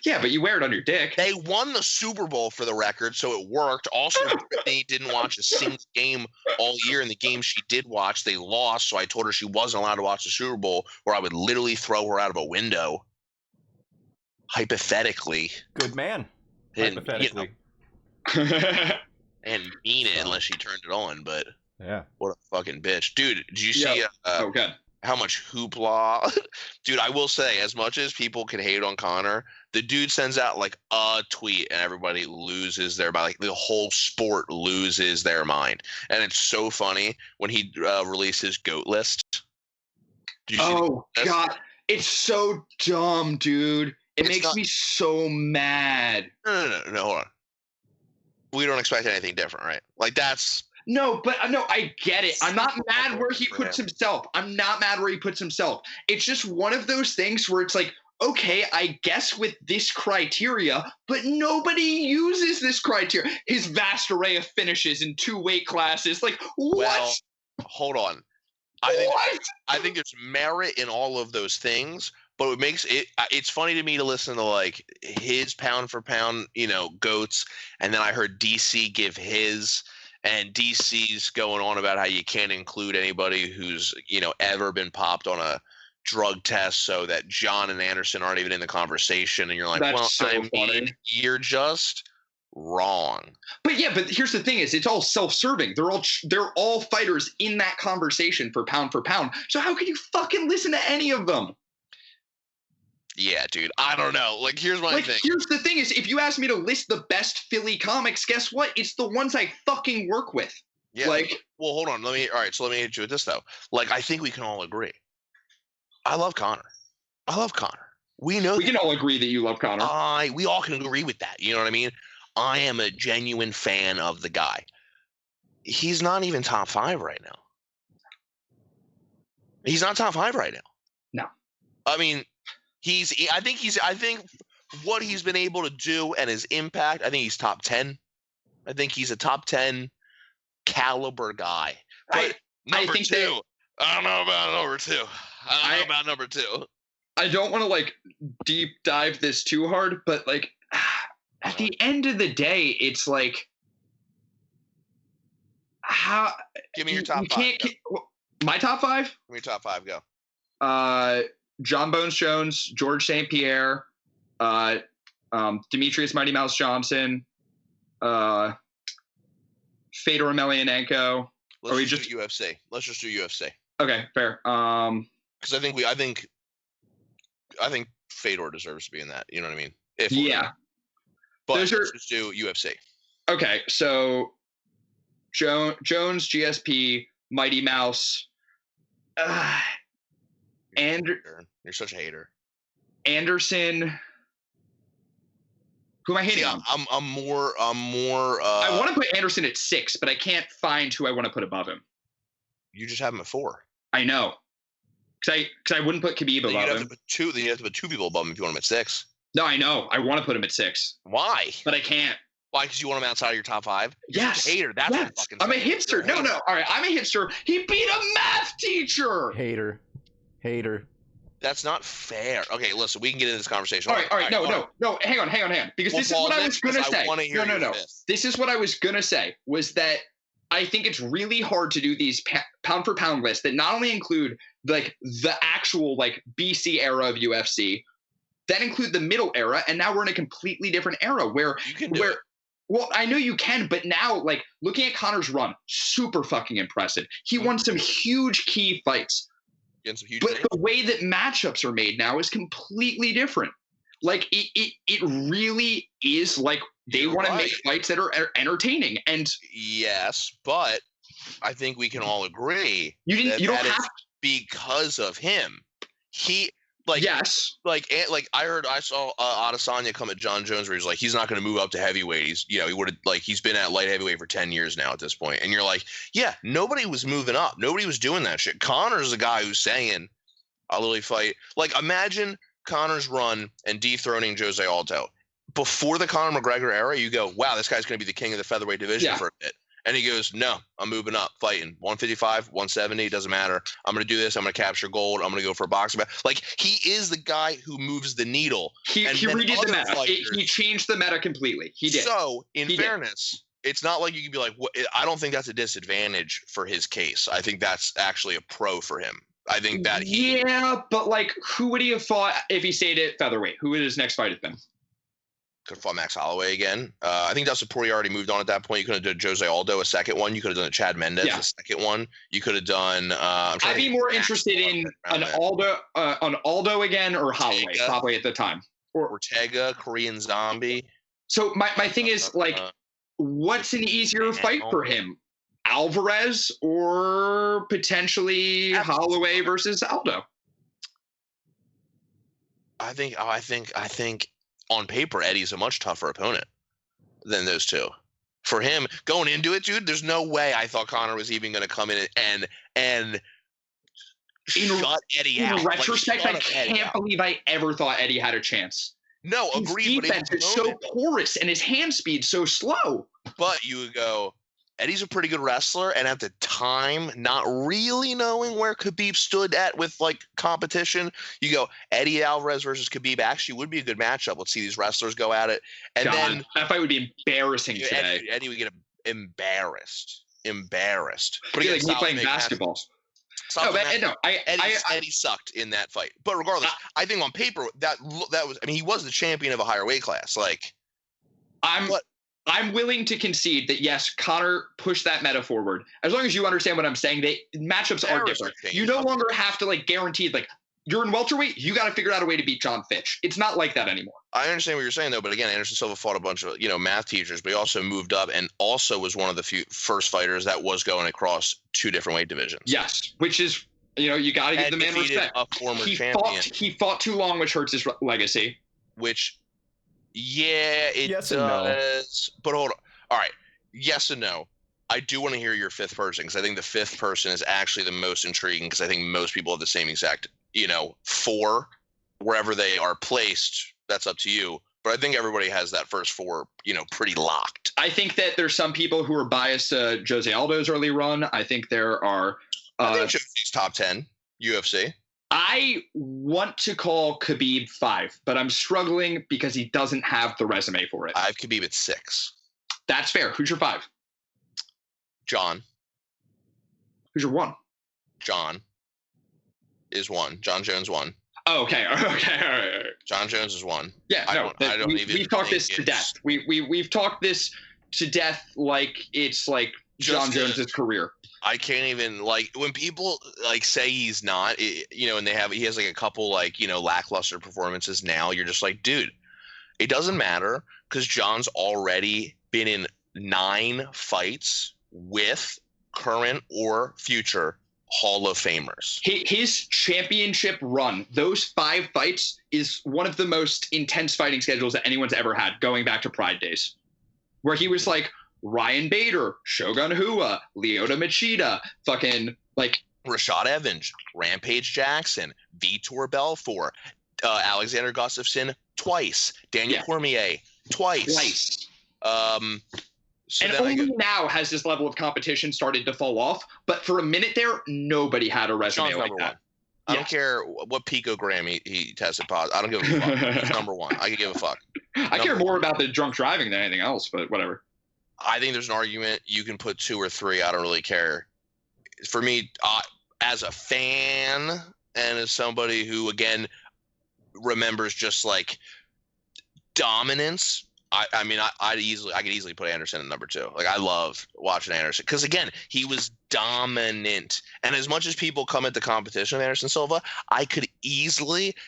[SPEAKER 4] Yeah, but you wear it on your dick.
[SPEAKER 3] They won the Super Bowl for the record, so it worked. Also, Brittany didn't watch a single game all year, and the game she did watch, they lost. So I told her she wasn't allowed to watch the Super Bowl, or I would literally throw her out of a window. Hypothetically.
[SPEAKER 1] Good man. Hypothetically.
[SPEAKER 3] And mean it unless she turned it on, but
[SPEAKER 1] yeah,
[SPEAKER 3] what a fucking bitch, dude. Did you see?
[SPEAKER 4] Okay.
[SPEAKER 3] How much hoopla, dude? I will say, as much as people can hate on Connor, the dude sends out like a tweet and everybody loses their mind. Like the whole sport loses their mind, and it's so funny when he released his GOAT list.
[SPEAKER 4] Oh God, it's so dumb, dude. It makes me so mad.
[SPEAKER 3] No, hold on. We don't expect anything different, right? Like that's.
[SPEAKER 4] No, but no, I get it. I'm not mad where he puts himself. It's just one of those things where it's like, okay, I guess with this criteria, but nobody uses this criteria. His vast array of finishes in 2 weight classes. Like, what?
[SPEAKER 3] Well, hold on. I think there's merit in all of those things, but it makes it's funny to me to listen to like his pound for pound, GOATs, and then I heard DC give his. And DC's going on about how you can't include anybody who's, ever been popped on a drug test, so that John and Anderson aren't even in the conversation. And you're like, you're just wrong.
[SPEAKER 4] But here's the thing: is it's all self-serving. They're all fighters in that conversation for pound. So how can you fucking listen to any of them?
[SPEAKER 3] Yeah, dude. I don't know. Like, here's my thing.
[SPEAKER 4] Here's the thing is, if you ask me to list the best Philly comics, guess what? It's the ones I fucking work with.
[SPEAKER 3] Yeah. Well, hold on. Let me hit you with this, though. Like, I think we can all agree. I love Connor. We can
[SPEAKER 4] all agree that you love Connor.
[SPEAKER 3] We all can agree with that. You know what I mean? I am a genuine fan of the guy. He's not even top 5 right now. He's not top 5 right now.
[SPEAKER 4] No.
[SPEAKER 3] I mean, I think what he's been able to do and his impact, I think he's top 10. I think he's a top 10 caliber guy. But I don't know about number two.
[SPEAKER 4] I don't want to like deep dive this too hard, but like at the end of the day, it's like how
[SPEAKER 3] give me your top 5.
[SPEAKER 4] My top 5?
[SPEAKER 3] Give me your top 5, go.
[SPEAKER 4] John Bones Jones, George St. Pierre, Demetrius Mighty Mouse Johnson, Fedor Emelianenko.
[SPEAKER 3] Let's just do UFC. Let's just do UFC.
[SPEAKER 4] Okay, fair.
[SPEAKER 3] Because I think Fedor deserves to be in that. You know what I mean? But let's just do UFC.
[SPEAKER 4] Okay, so Jones, GSP, Mighty Mouse.
[SPEAKER 3] You're such a hater.
[SPEAKER 4] Anderson. Who am I hating on?
[SPEAKER 3] I'm more.
[SPEAKER 4] I want to put Anderson at 6, but I can't find who I want to put above him.
[SPEAKER 3] You just have him at 4.
[SPEAKER 4] I know. Because I wouldn't put Khabib above him. Then
[SPEAKER 3] you have to put 2 people above him if you want him at 6.
[SPEAKER 4] No, I know. I want to put him at 6.
[SPEAKER 3] Why?
[SPEAKER 4] But I can't.
[SPEAKER 3] Why? Because you want him outside of your top 5?
[SPEAKER 4] Yes.
[SPEAKER 3] You're a hater. That's what fucking.
[SPEAKER 4] I'm a hipster. No. All right. I'm a hipster. He beat a math teacher.
[SPEAKER 1] Hater.
[SPEAKER 3] That's not fair. Okay, listen, we can get into this conversation.
[SPEAKER 4] All right. No. Hang on. Because this is what I was going to say. No. This is what I was going to say was that I think it's really hard to do these pound for pound lists that not only include like the actual like BC era of UFC, that include the middle era, and now we're in a completely different era where
[SPEAKER 3] you can do it.
[SPEAKER 4] Well, I know you can, but now, like, looking at Connor's run, super fucking impressive. He won some huge key fights. But the way that matchups are made now is completely different. Like, it really is like they want to make fights that are entertaining. And
[SPEAKER 3] yes, but I think we can all agree
[SPEAKER 4] you don't have
[SPEAKER 3] because of him. Like,
[SPEAKER 4] yes.
[SPEAKER 3] Like I saw Adesanya come at John Jones where he's like, he's not going to move up to heavyweight. He would have, like, he's been at light heavyweight for 10 years now at this point. And you're like, yeah, nobody was moving up. Nobody was doing that shit. Connor's the guy who's saying, I'll literally fight. Like, imagine Connor's run and dethroning Jose Aldo. Before the Conor McGregor era, you go, wow, this guy's going to be the king of the featherweight division for a bit. And he goes, no, I'm moving up, fighting 155, 170, doesn't matter. I'm going to do this. I'm going to capture gold. I'm going to go for a boxing match. Like, he is the guy who moves the needle.
[SPEAKER 4] He redid the meta. He changed the meta completely. He did.
[SPEAKER 3] So, in fairness, it's not like you can be like, I don't think that's a disadvantage for his case. I think that's actually a pro for him. I think that
[SPEAKER 4] yeah, but, like, who would he have fought if he stayed at featherweight? Who would his next fight have been?
[SPEAKER 3] Could have fought Max Holloway again. I think Dustin Poirier already moved on at that point. You could have done Jose Aldo a second one. You could have done a Chad Mendez a second one. You could have done.
[SPEAKER 4] I'd be more interested in an Aldo again or Holloway probably at the time. Or
[SPEAKER 3] Ortega, Korean Zombie.
[SPEAKER 4] So my thing is, like, what's an easier fight for him? Alvarez or potentially Holloway versus Aldo?
[SPEAKER 3] I think on paper, Eddie's a much tougher opponent than those two. For him, going into it, dude, there's no way I thought Conor was even going to come in and shut Eddie out.
[SPEAKER 4] In retrospect, I can't believe I ever thought Eddie had a chance.
[SPEAKER 3] No, agreed.
[SPEAKER 4] His defense is so porous and his hand speed so slow.
[SPEAKER 3] But you would go, Eddie's a pretty good wrestler, and at the time, not really knowing where Khabib stood at with, like, competition, you go, Eddie Alvarez versus Khabib actually would be a good matchup. Let's see these wrestlers go at it. And then
[SPEAKER 4] that fight would be embarrassing today.
[SPEAKER 3] Eddie would get embarrassed. But
[SPEAKER 4] like me playing basketball.
[SPEAKER 3] Eddie sucked in that fight. But regardless, I think on paper that was. I mean, he was the champion of a higher weight class. Like,
[SPEAKER 4] I'm willing to concede that, yes, Conor pushed that meta forward. As long as you understand what I'm saying, matchups are different. You no longer have to, like, guarantee, like, you're in welterweight, you got to figure out a way to beat John Fitch. It's not like that anymore.
[SPEAKER 3] I understand what you're saying, though, but again, Anderson Silva fought a bunch of, math teachers, but he also moved up and also was one of the first fighters that was going across two different weight divisions.
[SPEAKER 4] Yes, which is, you got to give the man respect.
[SPEAKER 3] A former champion.
[SPEAKER 4] He fought too long, which hurts his legacy.
[SPEAKER 3] Which... yeah, it does. No. But hold on. All right. Yes and no. I do want to hear your fifth person because I think the fifth person is actually the most intriguing because I think most people have the same exact, four wherever they are placed. That's up to you. But I think everybody has that first four, pretty locked.
[SPEAKER 4] I think that there's some people who are biased to Jose Aldo's early run. I think there are.
[SPEAKER 3] I think Jose's top 10 UFC.
[SPEAKER 4] I want to call Khabib 5, but I'm struggling because he doesn't have the resume for it.
[SPEAKER 3] I have Khabib at 6.
[SPEAKER 4] That's fair. Who's your 5?
[SPEAKER 3] John.
[SPEAKER 4] Who's your 1?
[SPEAKER 3] John is 1. John Jones 1.
[SPEAKER 4] Oh, okay. All right.
[SPEAKER 3] John Jones is 1.
[SPEAKER 4] Yeah, we've talked this to death. We've talked this to death like it's like John Jones's career.
[SPEAKER 3] I can't even, like, when people, like, say he's not, and he has, like, a couple, like, lackluster performances now, you're just like, dude, it doesn't matter because John's already been in 9 fights with current or future Hall of Famers.
[SPEAKER 4] His championship run, those 5 fights, is one of the most intense fighting schedules that anyone's ever had, going back to Pride days, where he was like, Ryan Bader, Shogun Rua, Lyoto Machida, fucking, like,
[SPEAKER 3] Rashad Evans, Rampage Jackson, Vitor Belfort, Alexander Gustafsson twice, Daniel Cormier twice.
[SPEAKER 4] And only now has this level of competition started to fall off. But for a minute there, nobody had a resume like that.
[SPEAKER 3] I don't care what picogram he tested positive. I don't give a fuck. He's number 1. I can give a fuck.
[SPEAKER 4] I care more about the drunk driving than anything else, but whatever.
[SPEAKER 3] I think there's an argument you can put 2 or 3. I don't really care. For me, as a fan and as somebody who, again, remembers just, like, dominance, I could easily put Anderson at number 2. Like, I love watching Anderson because, again, he was dominant. And as much as people come at the competition of Anderson Silva, I could easily –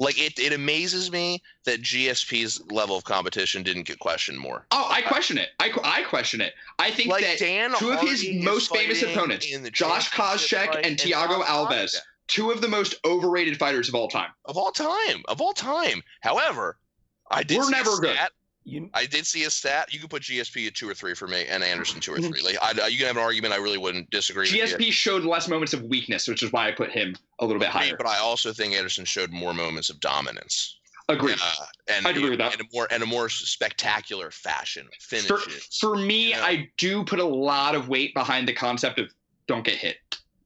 [SPEAKER 3] like, it amazes me that GSP's level of competition didn't get questioned more.
[SPEAKER 4] Oh, I question it. I question it. I think, like, that Dan 2 of his most famous opponents, Josh Koscheck and Thiago Alves, two of the most overrated fighters of all time.
[SPEAKER 3] Of all time. However, I did see
[SPEAKER 4] never
[SPEAKER 3] a stat.
[SPEAKER 4] good.
[SPEAKER 3] I did see a stat. You could put GSP at 2 or 3 for me, and Anderson 2 or 3. Like, you can have an argument. I really wouldn't disagree.
[SPEAKER 4] GSP showed less moments of weakness, which is why I put him a little bit higher.
[SPEAKER 3] But I also think Anderson showed more moments of dominance.
[SPEAKER 4] Agreed. I agree with that.
[SPEAKER 3] In a more spectacular fashion. Finishes.
[SPEAKER 4] For me, I do put a lot of weight behind the concept of don't get hit.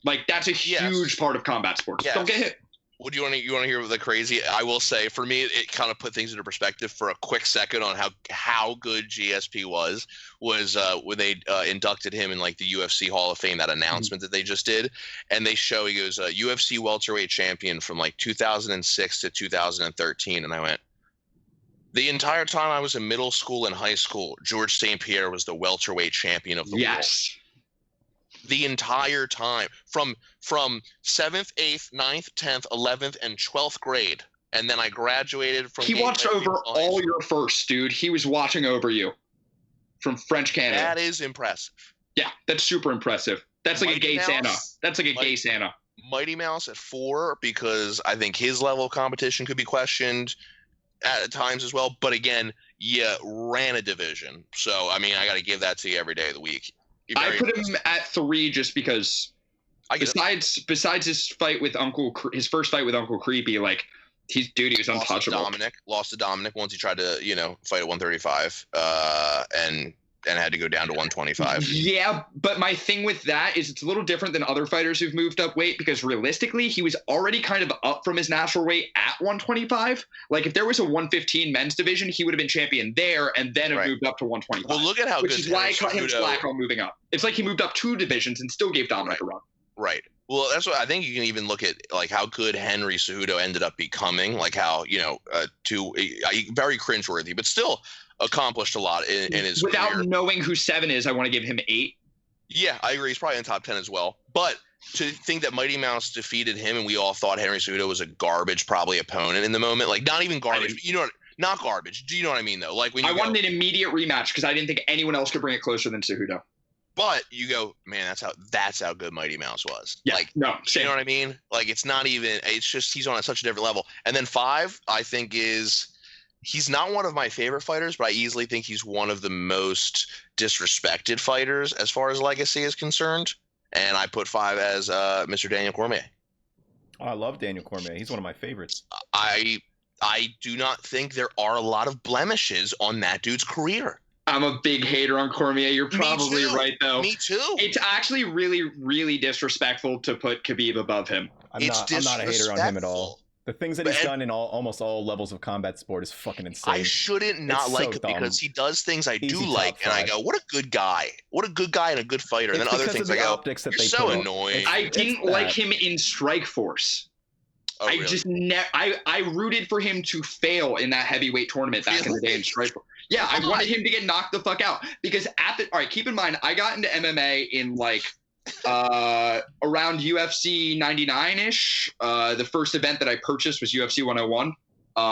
[SPEAKER 4] Like, that's a huge part of combat sports. Yes. Don't get hit.
[SPEAKER 3] Well, do you want to hear the crazy? I will say, for me, it kind of put things into perspective for a quick second on how good GSP was when they inducted him in like the UFC Hall of Fame, that announcement that they just did, and they show he goes UFC welterweight champion from like 2006 to 2013, and I went, the entire time I was in middle school and high school, George St. Pierre was the welterweight champion of the world. The entire time, from 7th, 8th, 9th, 10th, 11th, and 12th grade. And then I graduated from...
[SPEAKER 4] He watched over all your firsts, dude. He was watching over you from French Canada.
[SPEAKER 3] That is impressive.
[SPEAKER 4] Yeah, that's super impressive. That's like a gay Santa. That's like a gay Santa.
[SPEAKER 3] Mighty Mouse at 4, because I think his level of competition could be questioned at times as well. But again, ran a division. So, I mean, I got to give that to you every day of the week.
[SPEAKER 4] I put him at 3 just because besides his fight with his first fight with Uncle Creepy, like he was untouchable.
[SPEAKER 3] Lost to Dominic once he tried to, fight at 135 and had to go down to 125.
[SPEAKER 4] Yeah, but my thing with that is it's a little different than other fighters who've moved up weight, because realistically, he was already kind of up from his natural weight at 125. Like, if there was a 115 men's division, he would have been champion there and then have moved up to 125.
[SPEAKER 3] Well, look at how
[SPEAKER 4] which is why I cut him slack on moving up. It's like he moved up 2 divisions and still gave Dominic a run.
[SPEAKER 3] Right. Well, that's what I think. You can even look at like how good Henry Cejudo ended up becoming, like how, very cringeworthy, but still accomplished a lot in his
[SPEAKER 4] Without
[SPEAKER 3] career.
[SPEAKER 4] Knowing who 7 is, I want to give him 8.
[SPEAKER 3] Yeah, I agree. He's probably in the top 10 as well. But to think that Mighty Mouse defeated him and we all thought Henry Cejudo was a garbage probably opponent in the moment, like not even garbage, but not garbage. Do you know what I mean though? Like when I
[SPEAKER 4] wanted an immediate rematch because I didn't think anyone else could bring it closer than Cejudo.
[SPEAKER 3] But you go, man, that's how good Mighty Mouse was.
[SPEAKER 4] Yeah,
[SPEAKER 3] like,
[SPEAKER 4] no,
[SPEAKER 3] you know what I mean? Like, it's not even. It's just he's on such a different level. And then 5, I think he's not one of my favorite fighters, but I easily think he's one of the most disrespected fighters as far as legacy is concerned. And I put 5 as Mr. Daniel Cormier.
[SPEAKER 1] Oh, I love Daniel Cormier. He's one of my favorites.
[SPEAKER 3] I do not think there are a lot of blemishes on that dude's career.
[SPEAKER 4] I'm a big hater on Cormier. You're probably right, though.
[SPEAKER 3] Me too.
[SPEAKER 4] It's actually really, really disrespectful to put Khabib above him.
[SPEAKER 1] I'm not a hater on him at all. The things that he's done in almost all levels of combat sport is fucking insane.
[SPEAKER 3] I shouldn't not like him because he does things I do like, and I go, what a good guy. What a good guy and a good fighter. And then other things I go, you're so annoying.
[SPEAKER 4] I didn't like him in Strikeforce.
[SPEAKER 3] Oh, really?
[SPEAKER 4] I just I rooted for him to fail in that heavyweight tournament back in the day in Strikeforce. Yeah, I wanted him to get knocked the fuck out because all right, keep in mind, I got into MMA in like around UFC 99-ish. The first event that I purchased was UFC 101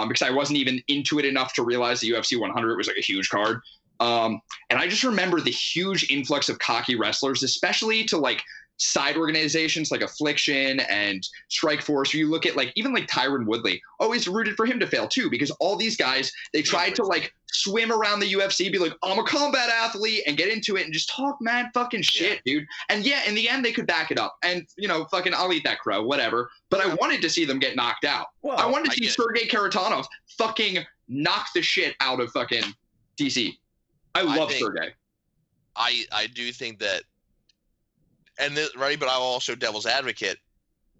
[SPEAKER 4] because I wasn't even into it enough to realize that UFC 100 was like a huge card. And I just remember the huge influx of cocky wrestlers, especially to like side organizations like Affliction and Strikeforce. You look at like even like Tyron Woodley, always rooted for him to fail too, because all these guys, they tried to like swim around the UFC, be like, I'm a combat athlete, and get into it and just talk mad fucking shit, dude. And yeah, in the end, they could back it up. And, fucking I'll eat that crow, whatever. But I wanted to see them get knocked out. Well, I wanted to see Sergey Karatanov fucking knock the shit out of fucking DC. I love Sergey.
[SPEAKER 3] I do think that, but I'm also devil's advocate.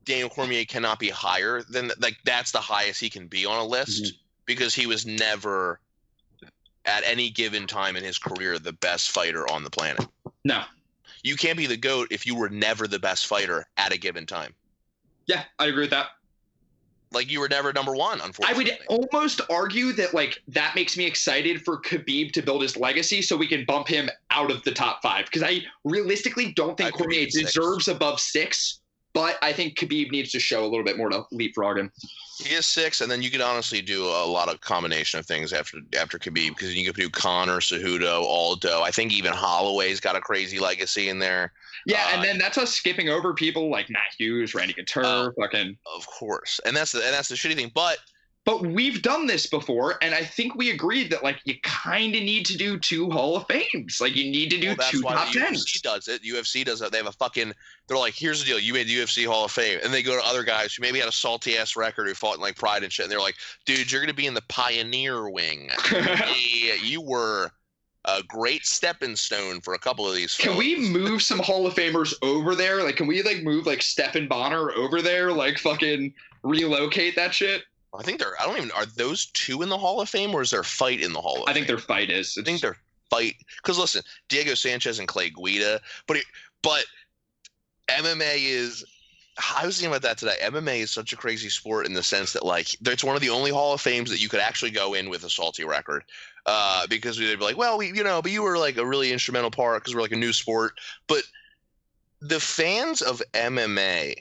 [SPEAKER 3] Daniel Cormier cannot be higher than that's the highest he can be on a list because he was never at any given time in his career the best fighter on the planet.
[SPEAKER 4] No.
[SPEAKER 3] You can't be the GOAT if you were never the best fighter at a given time.
[SPEAKER 4] Yeah, I agree with that.
[SPEAKER 3] Like, you were never number one, unfortunately.
[SPEAKER 4] I would almost argue that, that makes me excited for Khabib to build his legacy so we can bump him out of the top 5. Because I realistically don't think Cormier deserves above 6. but I think Khabib needs to show a little bit more to leapfrog him.
[SPEAKER 3] He is 6, and then you could honestly do a lot of combination of things after Khabib, because you could do Conor, Cejudo, Aldo. I think even Holloway's got a crazy legacy in there.
[SPEAKER 4] Yeah, and then that's us skipping over people like Matt Hughes, Randy Couture, fucking.
[SPEAKER 3] Of course, and that's the shitty thing, but
[SPEAKER 4] we've done this before, and I think we agreed that like you kind of need to do 2 Hall of Fames. Like you need to do 2 top 10s.
[SPEAKER 3] UFC does it. UFC does it. They have a fucking. They're like, here's the deal. You made the UFC Hall of Fame, and they go to other guys who maybe had a salty ass record who fought in like Pride and shit, and they're like, dude, you're gonna be in the Pioneer wing. You were a great stepping stone for a couple of these.
[SPEAKER 4] Can we move some Hall of Famers over there? Like, can we like move like Stephan Bonner over there? Like, fucking relocate that shit.
[SPEAKER 3] I think they're. I don't even. Are those 2 in the Hall of Fame, or is their fight in the Hall of Fame?
[SPEAKER 4] I think their fight is.
[SPEAKER 3] I think their fight. Because listen, Diego Sanchez and Clay Guida, but MMA is. I was thinking about that today. MMA is such a crazy sport in the sense that like it's one of the only Hall of Fames that you could actually go in with a salty record, because they'd be like, well, but you were like a really instrumental part because we're like a new sport. But the fans of MMA.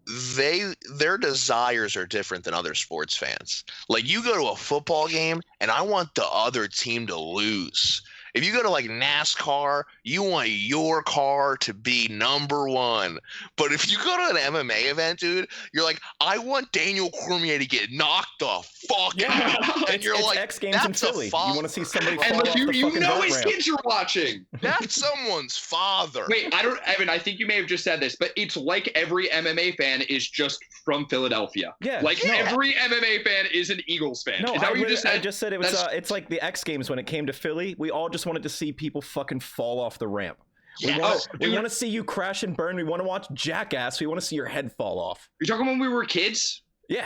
[SPEAKER 3] Their desires are different than other sports fans. Like you go to a football game and I want the other team to lose. If you go to like NASCAR, you want your car to be number 1. But if you go to an MMA event, dude, you're like, I want Daniel Cormier to get knocked the fuck out. And you're like,
[SPEAKER 1] X Games in Philly. You want to see somebody fall
[SPEAKER 4] and
[SPEAKER 1] off the fucking
[SPEAKER 4] know
[SPEAKER 1] dirt
[SPEAKER 4] his
[SPEAKER 1] ramp.
[SPEAKER 4] kids are watching.
[SPEAKER 3] That's someone's father.
[SPEAKER 4] Wait, Evan, I think you may have just said this, but it's like every MMA fan is just from Philadelphia.
[SPEAKER 1] Yeah.
[SPEAKER 4] Like every MMA fan is an Eagles fan.
[SPEAKER 1] No,
[SPEAKER 4] is that what you just said?
[SPEAKER 1] I just said it was. It's like the X Games when it came to Philly. We all just wanted to see people fucking fall off the ramp.
[SPEAKER 3] Yes.
[SPEAKER 1] We want to see you crash and burn. We want to watch Jackass. We want to see your head fall off.
[SPEAKER 4] You're talking when we were kids?
[SPEAKER 1] Yeah.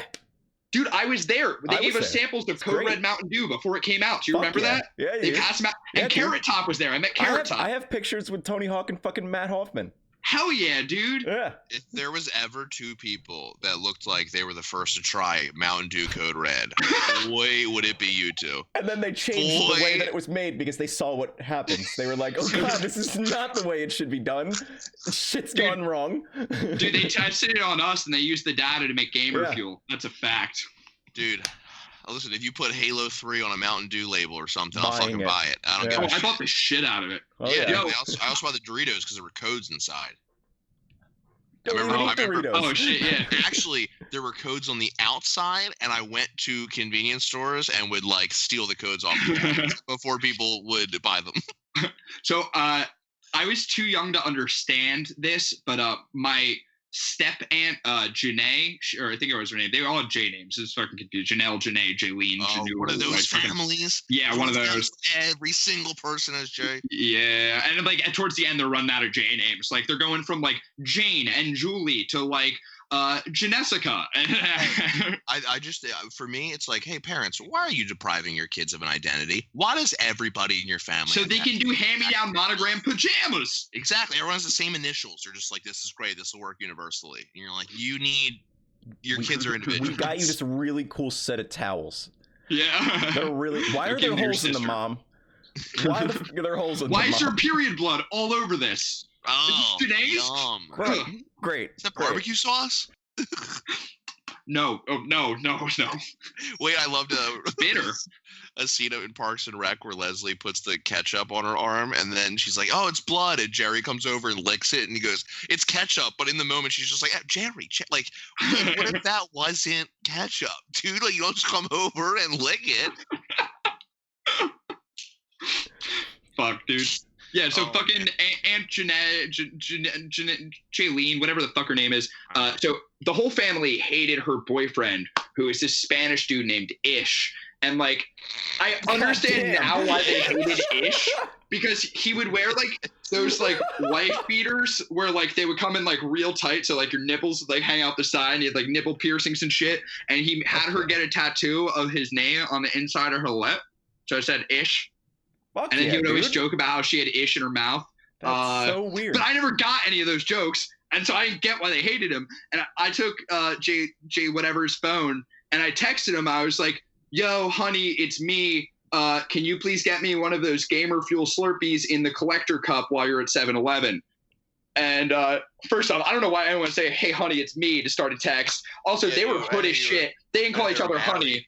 [SPEAKER 4] Dude, I was there. They gave us samples of Code
[SPEAKER 1] great.
[SPEAKER 4] Red Mountain Dew before it came out. Do you remember that?
[SPEAKER 1] Yeah,
[SPEAKER 4] They passed them out. And Carrot Top was there. I met Carrot Top.
[SPEAKER 1] I have pictures with Tony Hawk and fucking Matt Hoffman.
[SPEAKER 4] Hell yeah, dude.
[SPEAKER 1] Yeah.
[SPEAKER 3] If there was ever 2 people that looked like they were the first to try Mountain Dew Code Red, boy, would it be you 2.
[SPEAKER 1] And then they changed the way that it was made because they saw what happens. They were like, oh god, this is not the way it should be done. Shit's gone wrong.
[SPEAKER 4] Dude, they tested it on us and they used the data to make gamer fuel. That's a fact.
[SPEAKER 3] Dude, listen, if you put Halo 3 on a Mountain Dew label or something, I'll fucking buy it. I don't give a shit.
[SPEAKER 4] I bought the shit out of it.
[SPEAKER 3] Oh, yeah. I also bought the Doritos because there were codes inside. I remember,
[SPEAKER 4] oh shit, yeah.
[SPEAKER 3] Actually, there were codes on the outside, and I went to convenience stores and would like steal the codes off the packets before people would buy them.
[SPEAKER 4] So I was too young to understand this, but my step aunt Janae, or I think it was her name. They all had J names. It's fucking confused. Janelle, Janae, Jaylene, Janu.
[SPEAKER 3] One of those families.
[SPEAKER 4] Yeah, one of those.
[SPEAKER 3] Every single person has J.
[SPEAKER 4] Yeah, and like towards the end, they're running out of J names. Like they're going from like Jane and Julie to like Janessica.
[SPEAKER 3] I just, for me, it's like, hey, parents, why are you depriving your kids of an identity? Why does everybody in your family?
[SPEAKER 4] So they can do hand-me-down monogram pajamas.
[SPEAKER 3] Exactly. Everyone has the same initials. They're just like, this is great. This will work universally. And you're like, your kids are individuals.
[SPEAKER 1] We got you this really cool set of towels.
[SPEAKER 4] Yeah.
[SPEAKER 1] They're really. Why are there holes in the mom? Why are there holes in the mom?
[SPEAKER 4] Why is there period blood all over this?
[SPEAKER 3] Oh,
[SPEAKER 1] yum. Great.
[SPEAKER 3] Is that barbecue sauce?
[SPEAKER 4] No. Oh, no.
[SPEAKER 3] Wait, I loved
[SPEAKER 4] bitter.
[SPEAKER 3] A scene in Parks and Rec where Leslie puts the ketchup on her arm, and then she's like, "Oh, it's blood," and Jerry comes over and licks it, and he goes, "It's ketchup," but in the moment she's just like, Jerry, like, what if that wasn't ketchup, dude? Like, you don't just come over and lick it.
[SPEAKER 4] Fuck, dude. Yeah, so fucking Aunt Jaylene, whatever the fuck her name is. So the whole family hated her boyfriend, who is this Spanish dude named Ish. And like, I understand now why they hated Ish, because he would wear like those like wife beaters where like they would come in like real tight, so like your nipples would like hang out the side, and he had like nipple piercings and shit. And he had her get a tattoo of his name on the inside of her lip, so it said Ish.
[SPEAKER 1] Fuck
[SPEAKER 4] and then he would always joke about how she had Ish in her mouth.
[SPEAKER 1] That's so weird.
[SPEAKER 4] But I never got any of those jokes, and so I didn't get why they hated him. And I took Jay whatever's phone, and I texted him. I was like, "Yo, honey, it's me. Can you please get me one of those Gamer Fuel Slurpees in the collector cup while you're at 7-Eleven?" And first off, I don't know why anyone would say, "Hey, honey, it's me," to start a text. Also, they were hood as shit. They didn't call each other honey.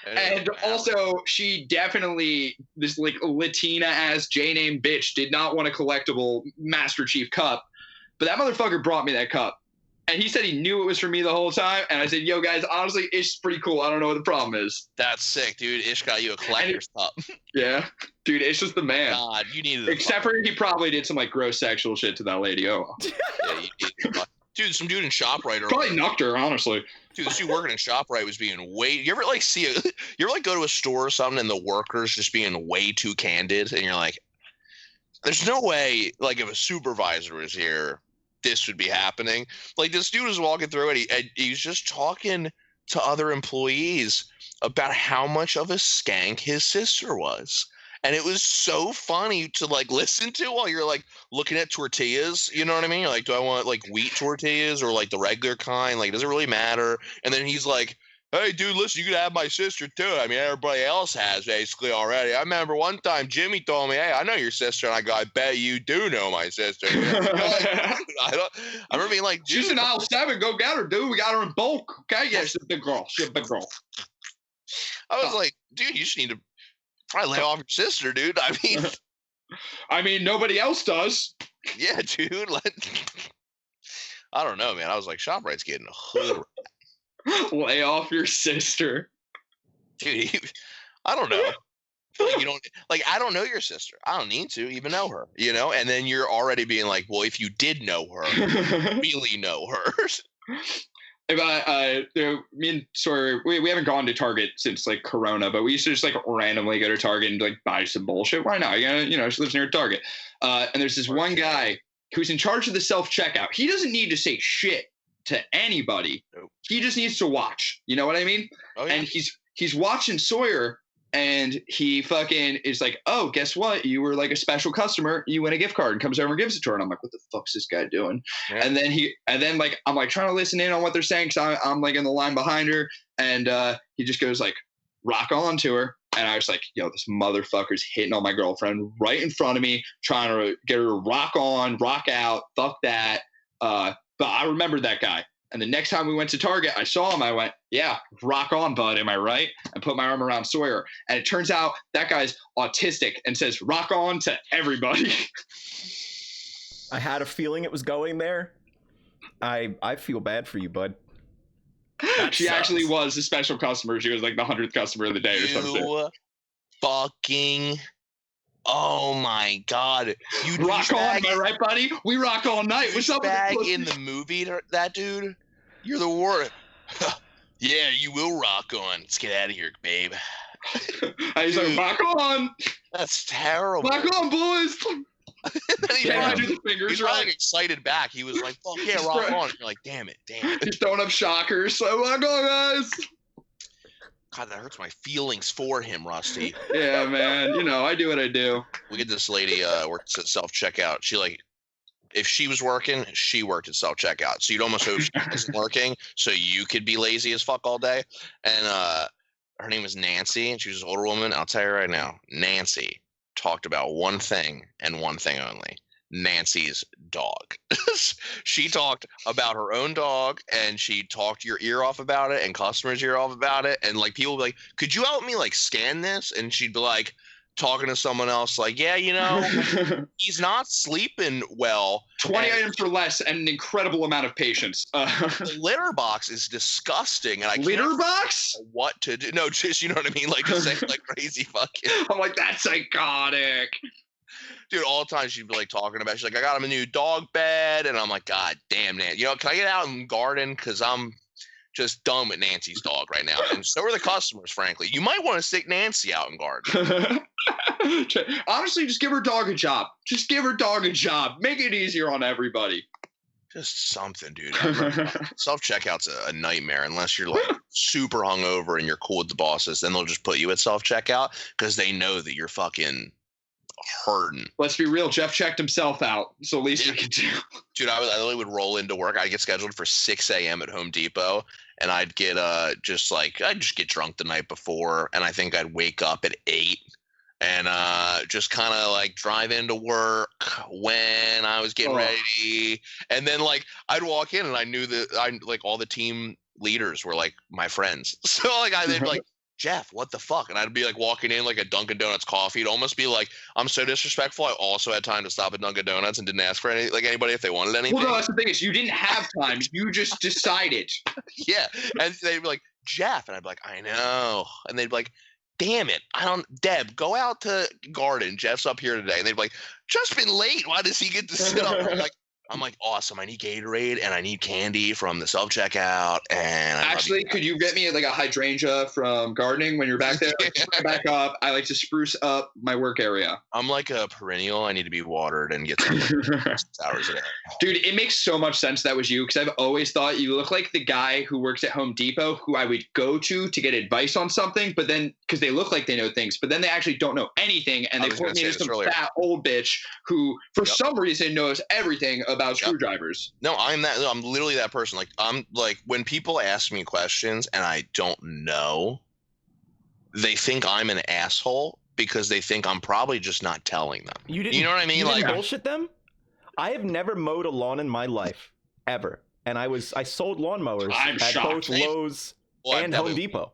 [SPEAKER 4] And also, she definitely, this like Latina-ass J-name bitch, did not want a collectible Master Chief cup. But that motherfucker brought me that cup. And he said he knew it was for me the whole time. And I said, yo, guys, honestly, Ish is pretty cool. I don't know what the problem is.
[SPEAKER 3] That's sick, dude. Ish got you a collector's cup.
[SPEAKER 4] Yeah. Dude, Ish is the man.
[SPEAKER 3] God, you needed
[SPEAKER 4] Except for he probably did some, like, gross sexual shit to that lady. Oh.
[SPEAKER 3] Yeah, dude, some dude in ShopRite.
[SPEAKER 4] Probably knocked her, honestly.
[SPEAKER 3] Dude, this dude working in ShopRite was being way... You ever, like, go to a store or something and the workers just being way too candid? And you're like, there's no way, like, if a supervisor was here, this would be happening. Like, this dude was walking through and he was just talking to other employees about how much of a skank his sister was. And it was so funny to, like, listen to while you're, like, looking at tortillas. You know what I mean? You're like, do I want, like, wheat tortillas or, like, the regular kind? Like, does it really matter? And then he's like, hey, dude, listen, you can have my sister, too. I mean, everybody else has, basically, already. I remember one time Jimmy told me, hey, I know your sister. And I go, I bet you do know my sister. I remember being like,
[SPEAKER 4] she's in aisle 7. Go get her, dude. We got her in bulk. Okay? Yeah, she's a big girl. She's a big girl.
[SPEAKER 3] I was like, dude, you just need to probably lay off your sister, dude.
[SPEAKER 4] I mean, nobody else does.
[SPEAKER 3] Yeah, dude. I don't know, man. I was like, ShopRite's getting a hood.
[SPEAKER 4] Lay off your sister,
[SPEAKER 3] dude. I don't know. Like, you don't like. I don't know your sister. I don't need to even know her. You know. And then you're already being like, well, if you did know her, really know her.
[SPEAKER 4] Me and Sawyer, we haven't gone to Target since like Corona, but we used to just like randomly go to Target and like buy some bullshit. Why not? She lives near Target. And there's this one guy who's in charge of the self-checkout. He doesn't need to say shit to anybody. He just needs to watch. You know what I mean? Oh, yeah. And he's watching Sawyer, and he fucking is like, oh, guess what? You were like a special customer. You win a gift card, and comes over and gives it to her. And I'm like, what the fuck's this guy doing? Yeah. And then like I'm like trying to listen in on what they're saying, because I'm like in the line behind her, and he just goes like, rock on to her. And I was like, yo, this motherfucker's hitting on my girlfriend right in front of me, trying to get her to rock on, rock out, fuck that. But I remembered that guy. And the next time we went to Target, I saw him. I went, yeah, rock on, bud. Am I right? And put my arm around Sawyer. And it turns out that guy's autistic and says rock on to everybody.
[SPEAKER 1] I had a feeling it was going there. I feel bad for you, bud.
[SPEAKER 4] She actually was a special customer. She was like the 100th customer of the day or something.
[SPEAKER 3] Fucking... Oh my God!
[SPEAKER 4] You rock on, am I right, buddy? We rock all night. What's up?
[SPEAKER 3] In the movie, that dude, you're the worst. Yeah, you will rock on. Let's get out of here, babe.
[SPEAKER 4] He's like, rock on.
[SPEAKER 3] That's terrible.
[SPEAKER 4] Rock on, boys.
[SPEAKER 3] He's like excited back. He was like, "Fuck yeah, rock on!" And you're like, "Damn it!"
[SPEAKER 4] He's throwing up shockers. So rock on, guys.
[SPEAKER 3] God, that hurts my feelings for him, Rusty.
[SPEAKER 4] Yeah, man. I do what I do.
[SPEAKER 3] We get this lady works at self-checkout. She if she was working, she worked at self-checkout. So you'd almost hope she wasn't working, so you could be lazy as fuck all day. And her name was Nancy, and she was an older woman. I'll tell you right now, Nancy talked about one thing and one thing only. Nancy's dog. She talked about her own dog, and she talked your ear off about it, and customers' ear off about it, and like people would be like, could you help me like scan this? And she'd be like talking to someone else like, yeah, he's not sleeping well.
[SPEAKER 4] 20 items for less and an incredible amount of patience.
[SPEAKER 3] The litter box is disgusting, and I
[SPEAKER 4] litter box?
[SPEAKER 3] What to do? No, just, you know what I mean? Like just saying like crazy fucking.
[SPEAKER 4] I'm like, that's psychotic.
[SPEAKER 3] Dude, all the time she'd be like talking about, she's like, I got him a new dog bed, and I'm like, God damn, Nan, can I get out and garden? Because I'm just done with Nancy's dog right now, and so are the customers. Frankly, you might want to stick Nancy out and garden.
[SPEAKER 4] Honestly, just give her dog a job. Just give her dog a job. Make it easier on everybody.
[SPEAKER 3] Just something, dude. Self-checkout's a nightmare unless you're like super hungover and you're cool with the bosses. Then they'll just put you at self-checkout because they know that you're fucking hurting.
[SPEAKER 4] Let's be real. Jeff checked himself out, so at least you can do.
[SPEAKER 3] Dude, I literally would roll into work. I'd get scheduled for 6 a.m. at Home Depot, and I'd get I'd just get drunk the night before, and I think I'd wake up at 8, and just kind of like drive into work when I was getting ready. And then like I'd walk in and I knew that like all the team leaders were like my friends. So like they'd be like, Geoff, what the fuck? And I'd be like walking in like a Dunkin' Donuts coffee. It'd almost be like, I'm so disrespectful. I also had time to stop at Dunkin' Donuts and didn't ask for anybody if they wanted anything.
[SPEAKER 4] Well, no, that's the thing is you didn't have time. You just decided.
[SPEAKER 3] Yeah. And they'd be like, Geoff. And I'd be like, I know. And they'd be like, damn it. Deb, go out to Garden. Jeff's up here today. And they'd be like, just been late. Why does he get to sit up? I'm like, awesome. I need Gatorade and I need candy from the self-checkout. And
[SPEAKER 4] actually, could you get me like a hydrangea from gardening when you're back there? Back up. I like to spruce up my work area.
[SPEAKER 3] I'm like a perennial. I need to be watered and get some 6 hours a day.
[SPEAKER 4] Dude, it makes so much sense that was you because I've always thought you look like the guy who works at Home Depot who I would go to get advice on something, but then because they look like they know things, but then they actually don't know anything, and they point me to some fat old bitch who, for some reason, knows everything about screwdrivers.
[SPEAKER 3] No, I'm literally that person. Like I'm like when people ask me questions and I don't know, they think I'm an asshole because they think I'm probably just not telling them. You know what I mean?
[SPEAKER 1] You didn't bullshit them? I have never mowed a lawn in my life ever, and I sold lawnmowers at both Lowe's and Home Depot.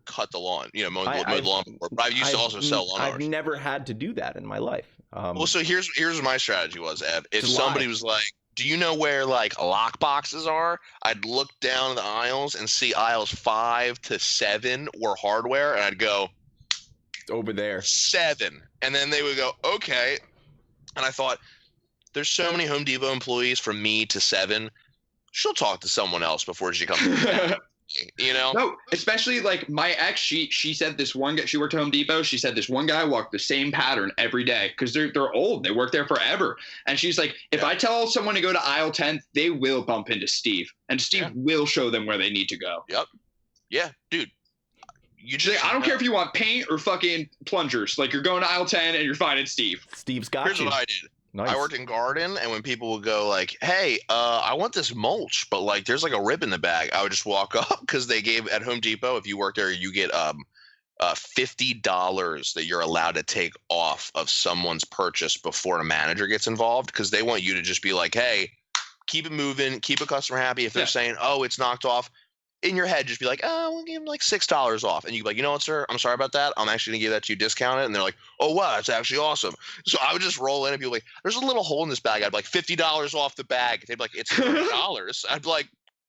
[SPEAKER 3] Cut the lawn, mowed the lawn before. But I used to also sell lawnmowers.
[SPEAKER 1] I've never had to do that in my life.
[SPEAKER 3] Well, so here's my strategy was, Ev. If somebody was like, do you know where like lock boxes are? I'd look down the aisles and see aisles 5 to 7 were hardware, and I'd go,
[SPEAKER 1] over there
[SPEAKER 3] 7, and then they would go, okay. And I thought, there's so many Home Depot employees from me to 7. She'll talk to someone else before she comes back. No,
[SPEAKER 4] especially like my ex, she said this one guy, she worked at Home Depot, she said this one guy walked the same pattern every day because they're old, they work there forever, and she's like, if I tell someone to go to aisle 10, they will bump into Steve, and Steve will show them where they need to go.
[SPEAKER 3] Yeah, dude,
[SPEAKER 4] I don't care if you want paint or fucking plungers, like you're going to aisle 10 and you're finding
[SPEAKER 1] Steve's got
[SPEAKER 3] Here's
[SPEAKER 1] you.
[SPEAKER 3] What I did.
[SPEAKER 1] Nice.
[SPEAKER 3] I worked in garden, and when people would go like, hey, I want this mulch, but like there's like a rib in the bag, I would just walk up because they gave at Home Depot, if you work there, you get $50 that you're allowed to take off of someone's purchase before a manager gets involved, because they want you to just be like, hey, keep it moving, keep a customer happy. If they're saying, oh, it's knocked off, in your head, just be like, oh, we'll give them like $6 off. And you'd be like, you know what, sir? I'm sorry about that. I'm actually going to give that to you discounted. And they're like, oh, wow, that's actually awesome. So I would just roll in and be like, there's a little hole in this bag. I'd be like, $50 off the bag. They'd be like, it's $30. I'd be like,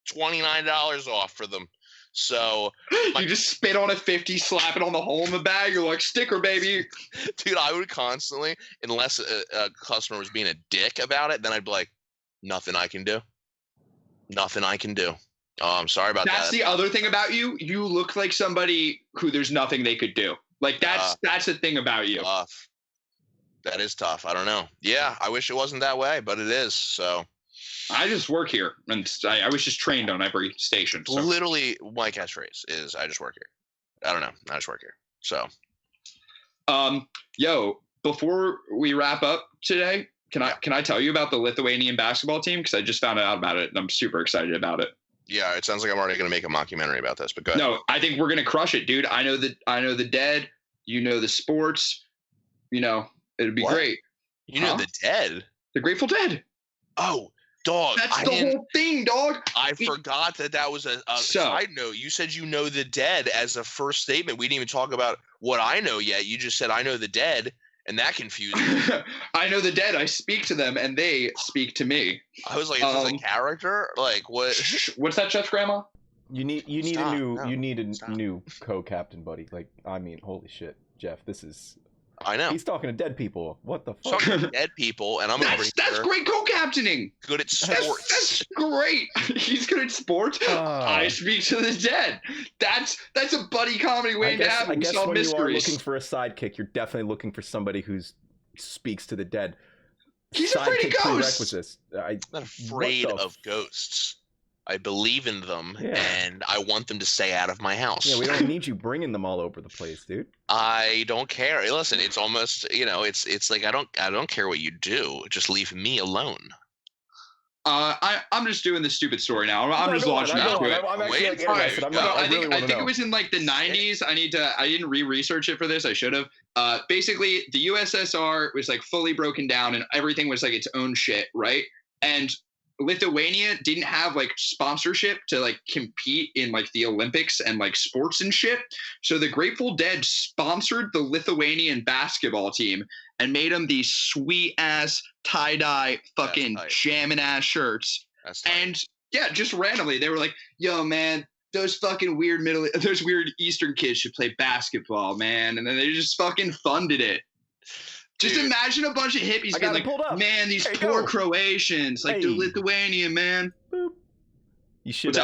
[SPEAKER 3] $29 off for them. So
[SPEAKER 4] you just spit on a 50, slap it on the hole in the bag. You're like, sticker, baby.
[SPEAKER 3] Dude, I would constantly, unless a customer was being a dick about it, then I'd be like, nothing I can do. Nothing I can do. Oh, I'm sorry about that.
[SPEAKER 4] That's the other thing about you. You look like somebody who there's nothing they could do. Like that's the thing about you.
[SPEAKER 3] Tough. That is tough. I don't know. Yeah, I wish it wasn't that way, but it is. So
[SPEAKER 4] I just work here, and I was just trained on every station. So.
[SPEAKER 3] Literally, my catchphrase is I just work here. I don't know. I just work here. So,
[SPEAKER 4] yo, before we wrap up today, can I tell you about the Lithuanian basketball team? Because I just found out about it, and I'm super excited about it.
[SPEAKER 3] Yeah, it sounds like I'm already going to make a mockumentary about this, but go ahead.
[SPEAKER 4] No, I think we're going to crush it, dude. I know the Dead. You know the sports. It'd be great.
[SPEAKER 3] You know the Dead?
[SPEAKER 4] The Grateful Dead.
[SPEAKER 3] Oh, dog.
[SPEAKER 4] That's the whole thing, dog.
[SPEAKER 3] I forgot that was a side note. You said you know the Dead as a first statement. We didn't even talk about what I know yet. You just said I know the Dead. And that confused me.
[SPEAKER 4] I know the Dead. I speak to them, and they speak to me.
[SPEAKER 3] I was like, is this a character? Like, what?
[SPEAKER 4] What's that, Chef Grandma?
[SPEAKER 1] You need a new co-captain, buddy. Like, I mean, holy shit, Geoff. This is.
[SPEAKER 3] I know.
[SPEAKER 1] He's talking to dead people. What the fuck?
[SPEAKER 3] Talking to dead people, and I'm
[SPEAKER 4] that's great co-captaining.
[SPEAKER 3] Good at sports.
[SPEAKER 4] That's great. He's good at sports. I speak to the dead. That's a buddy comedy waiting to happen.
[SPEAKER 1] I guess when you are looking for a sidekick, you're definitely looking for somebody who speaks to the dead.
[SPEAKER 4] He's afraid of ghosts.
[SPEAKER 3] I'm not afraid of ghosts. I believe in them, and I want them to stay out of my house.
[SPEAKER 1] Yeah, we don't need you bringing them all over the place, dude.
[SPEAKER 3] I don't care. Listen, it's almost, it's like I don't care what you do. Just leave me alone.
[SPEAKER 4] I'm just doing the stupid story now. I'm just launching into it.
[SPEAKER 1] I'm actually
[SPEAKER 3] Wait,
[SPEAKER 1] interested.
[SPEAKER 4] I think it was in like the 90s. I didn't re-research it for this. I should have. Basically, the USSR was like fully broken down and everything was like its own shit, right? And Lithuania didn't have like sponsorship to like compete in like the Olympics and like sports and shit. So the Grateful Dead sponsored the Lithuanian basketball team and made them these sweet ass tie-dye fucking jamming ass shirts. And yeah, just randomly they were like, yo man, those weird Eastern kids should play basketball, man. And then they just fucking funded it. Just imagine a bunch of hippies being like, man, these poor Croatians, like they're Lithuanian, man.
[SPEAKER 1] Boop. You should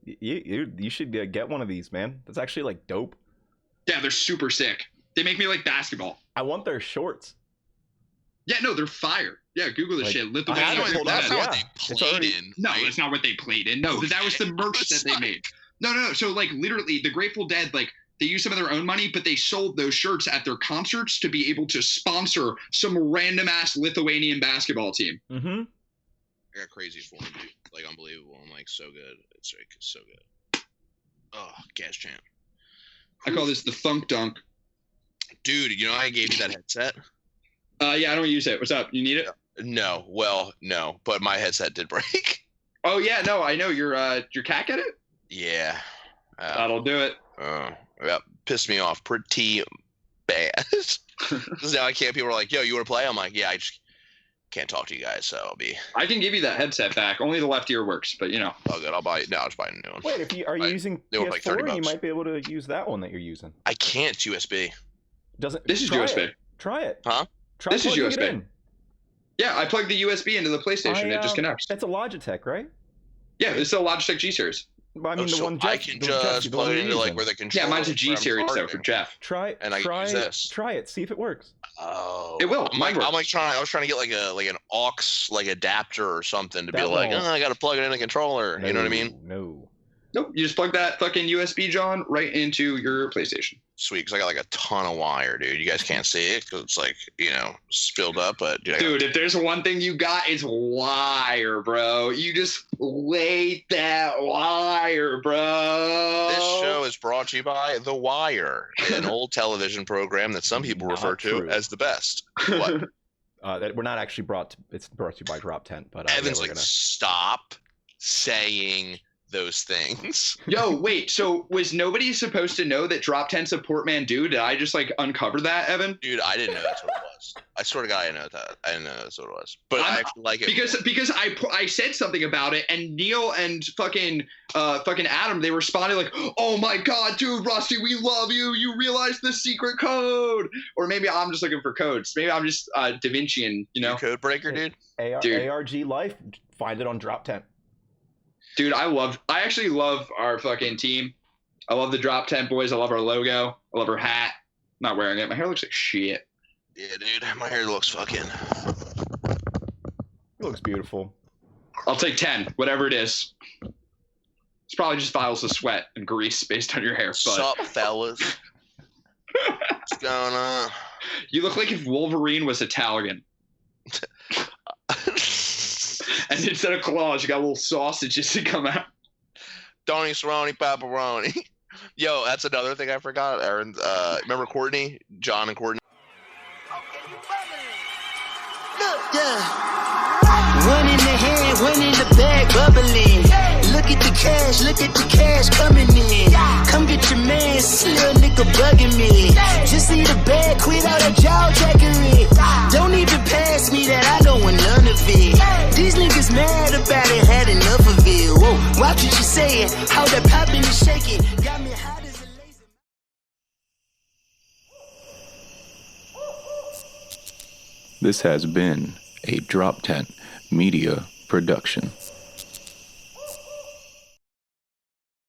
[SPEAKER 1] you should get one of these, man. That's actually like dope.
[SPEAKER 4] Yeah, they're super sick. They make me like basketball.
[SPEAKER 1] I want their shorts.
[SPEAKER 4] Yeah, no, they're fire. Yeah, Google this shit. Lithuania.
[SPEAKER 3] That's not what they played in.
[SPEAKER 4] No, that's not what they played in. No, that was the merch that they made. No. So like literally, the Grateful Dead, like they used some of their own money, but they sold those shirts at their concerts to be able to sponsor some random ass Lithuanian basketball team.
[SPEAKER 1] Mm-hmm.
[SPEAKER 3] I got crazy for him, dude. Like unbelievable. I'm like so good. It's like so good. Oh, gas champ.
[SPEAKER 4] I call this the Thunk Dunk.
[SPEAKER 3] Dude, you know I gave you that headset?
[SPEAKER 4] Yeah, I don't use it. What's up? You need it?
[SPEAKER 3] No. Well, no. But my headset did break.
[SPEAKER 4] Oh yeah, no, I know. Your cat get it?
[SPEAKER 3] Yeah.
[SPEAKER 4] That'll do it.
[SPEAKER 3] Yeah, pissed me off pretty bad. Because now I can't. People are like, "Yo, you want to play?" I'm like, "Yeah, I just can't talk to you guys, so I'll be."
[SPEAKER 4] I can give you that headset back. Only the left ear works, but you know.
[SPEAKER 3] Oh, good. I'll buy it. No, I'll just buy a new one.
[SPEAKER 1] Wait, if you are you using PS4, like you might be able to use that one that you're using.
[SPEAKER 3] I can't USB.
[SPEAKER 4] This is USB.
[SPEAKER 1] Try it.
[SPEAKER 3] Huh?
[SPEAKER 1] This is
[SPEAKER 4] USB. Yeah, I plugged the USB into the PlayStation. It just connects.
[SPEAKER 1] That's a Logitech, right?
[SPEAKER 4] Yeah, it's a Logitech G Series.
[SPEAKER 1] I mean, the one Jeff,
[SPEAKER 3] I can just plug it into like where the controller.
[SPEAKER 4] Yeah, mine's a G Series though for Jeff.
[SPEAKER 1] Try it. See if it works.
[SPEAKER 3] Oh,
[SPEAKER 4] it will.
[SPEAKER 3] I'm like trying. I was trying to get like an aux adapter or something to be like, I got to plug it in a controller. You know what I mean?
[SPEAKER 4] Nope. You just plug that fucking USB, John, right into your PlayStation.
[SPEAKER 3] Sweet, because I got like a ton of wire, dude. You guys can't see it because it's like, spilled up. But
[SPEAKER 4] dude, if there's one thing you got, it's wire, bro. You just laid that wire, bro.
[SPEAKER 3] This show is brought to you by The Wire, an old television program that some people refer to as the best. What?
[SPEAKER 1] We're not actually it's brought to you by DropTent, but
[SPEAKER 3] Evan's stop saying those things.
[SPEAKER 4] Yo, wait, so was nobody supposed to know that DropTent's a Portmanteau? Did I just uncover that, Evan?
[SPEAKER 3] Dude, I didn't know that's what it was. I swear to God, I didn't know that. I didn't know that's what it was. But I actually like it
[SPEAKER 4] because I said something about it, and Neil and fucking Adam, they responded like, "Oh my God, dude, Rusty, we love you. You realize the secret code." Or maybe I'm just looking for codes. Maybe I'm just Da Vincian, you know?
[SPEAKER 3] Code breaker, dude.
[SPEAKER 1] ARG Life. Find it on DropTent.
[SPEAKER 4] Dude, I actually love our fucking team. I love the DropTent boys. I love our logo. I love our hat. I'm not wearing it. My hair looks like shit.
[SPEAKER 3] Yeah, dude. My hair looks fucking.
[SPEAKER 1] It looks beautiful.
[SPEAKER 4] I'll take 10, whatever it is. It's probably just vials of sweat and grease based on your hair.
[SPEAKER 3] What's up, fellas? What's going on?
[SPEAKER 4] You look like if Wolverine was Italian. And instead of claws, you got little sausages that come out.
[SPEAKER 3] Donny Cerrone, pepperoni. Yo, that's another thing I forgot, Aaron. Remember Courtney? John and Courtney?
[SPEAKER 5] Look, yeah. One in the hand, one in the bag, bubbling. Look at the cash coming in. Come get your man, little nigga bugging me. Just see the bag, quit all that jaw jackery. Don't even pass me that, I don't want none of it. These niggas mad about it, had enough of it. Whoa, watch what you saying, how that popping and shaking. Got me hot as a laser.
[SPEAKER 6] This has been a DropTent Media production.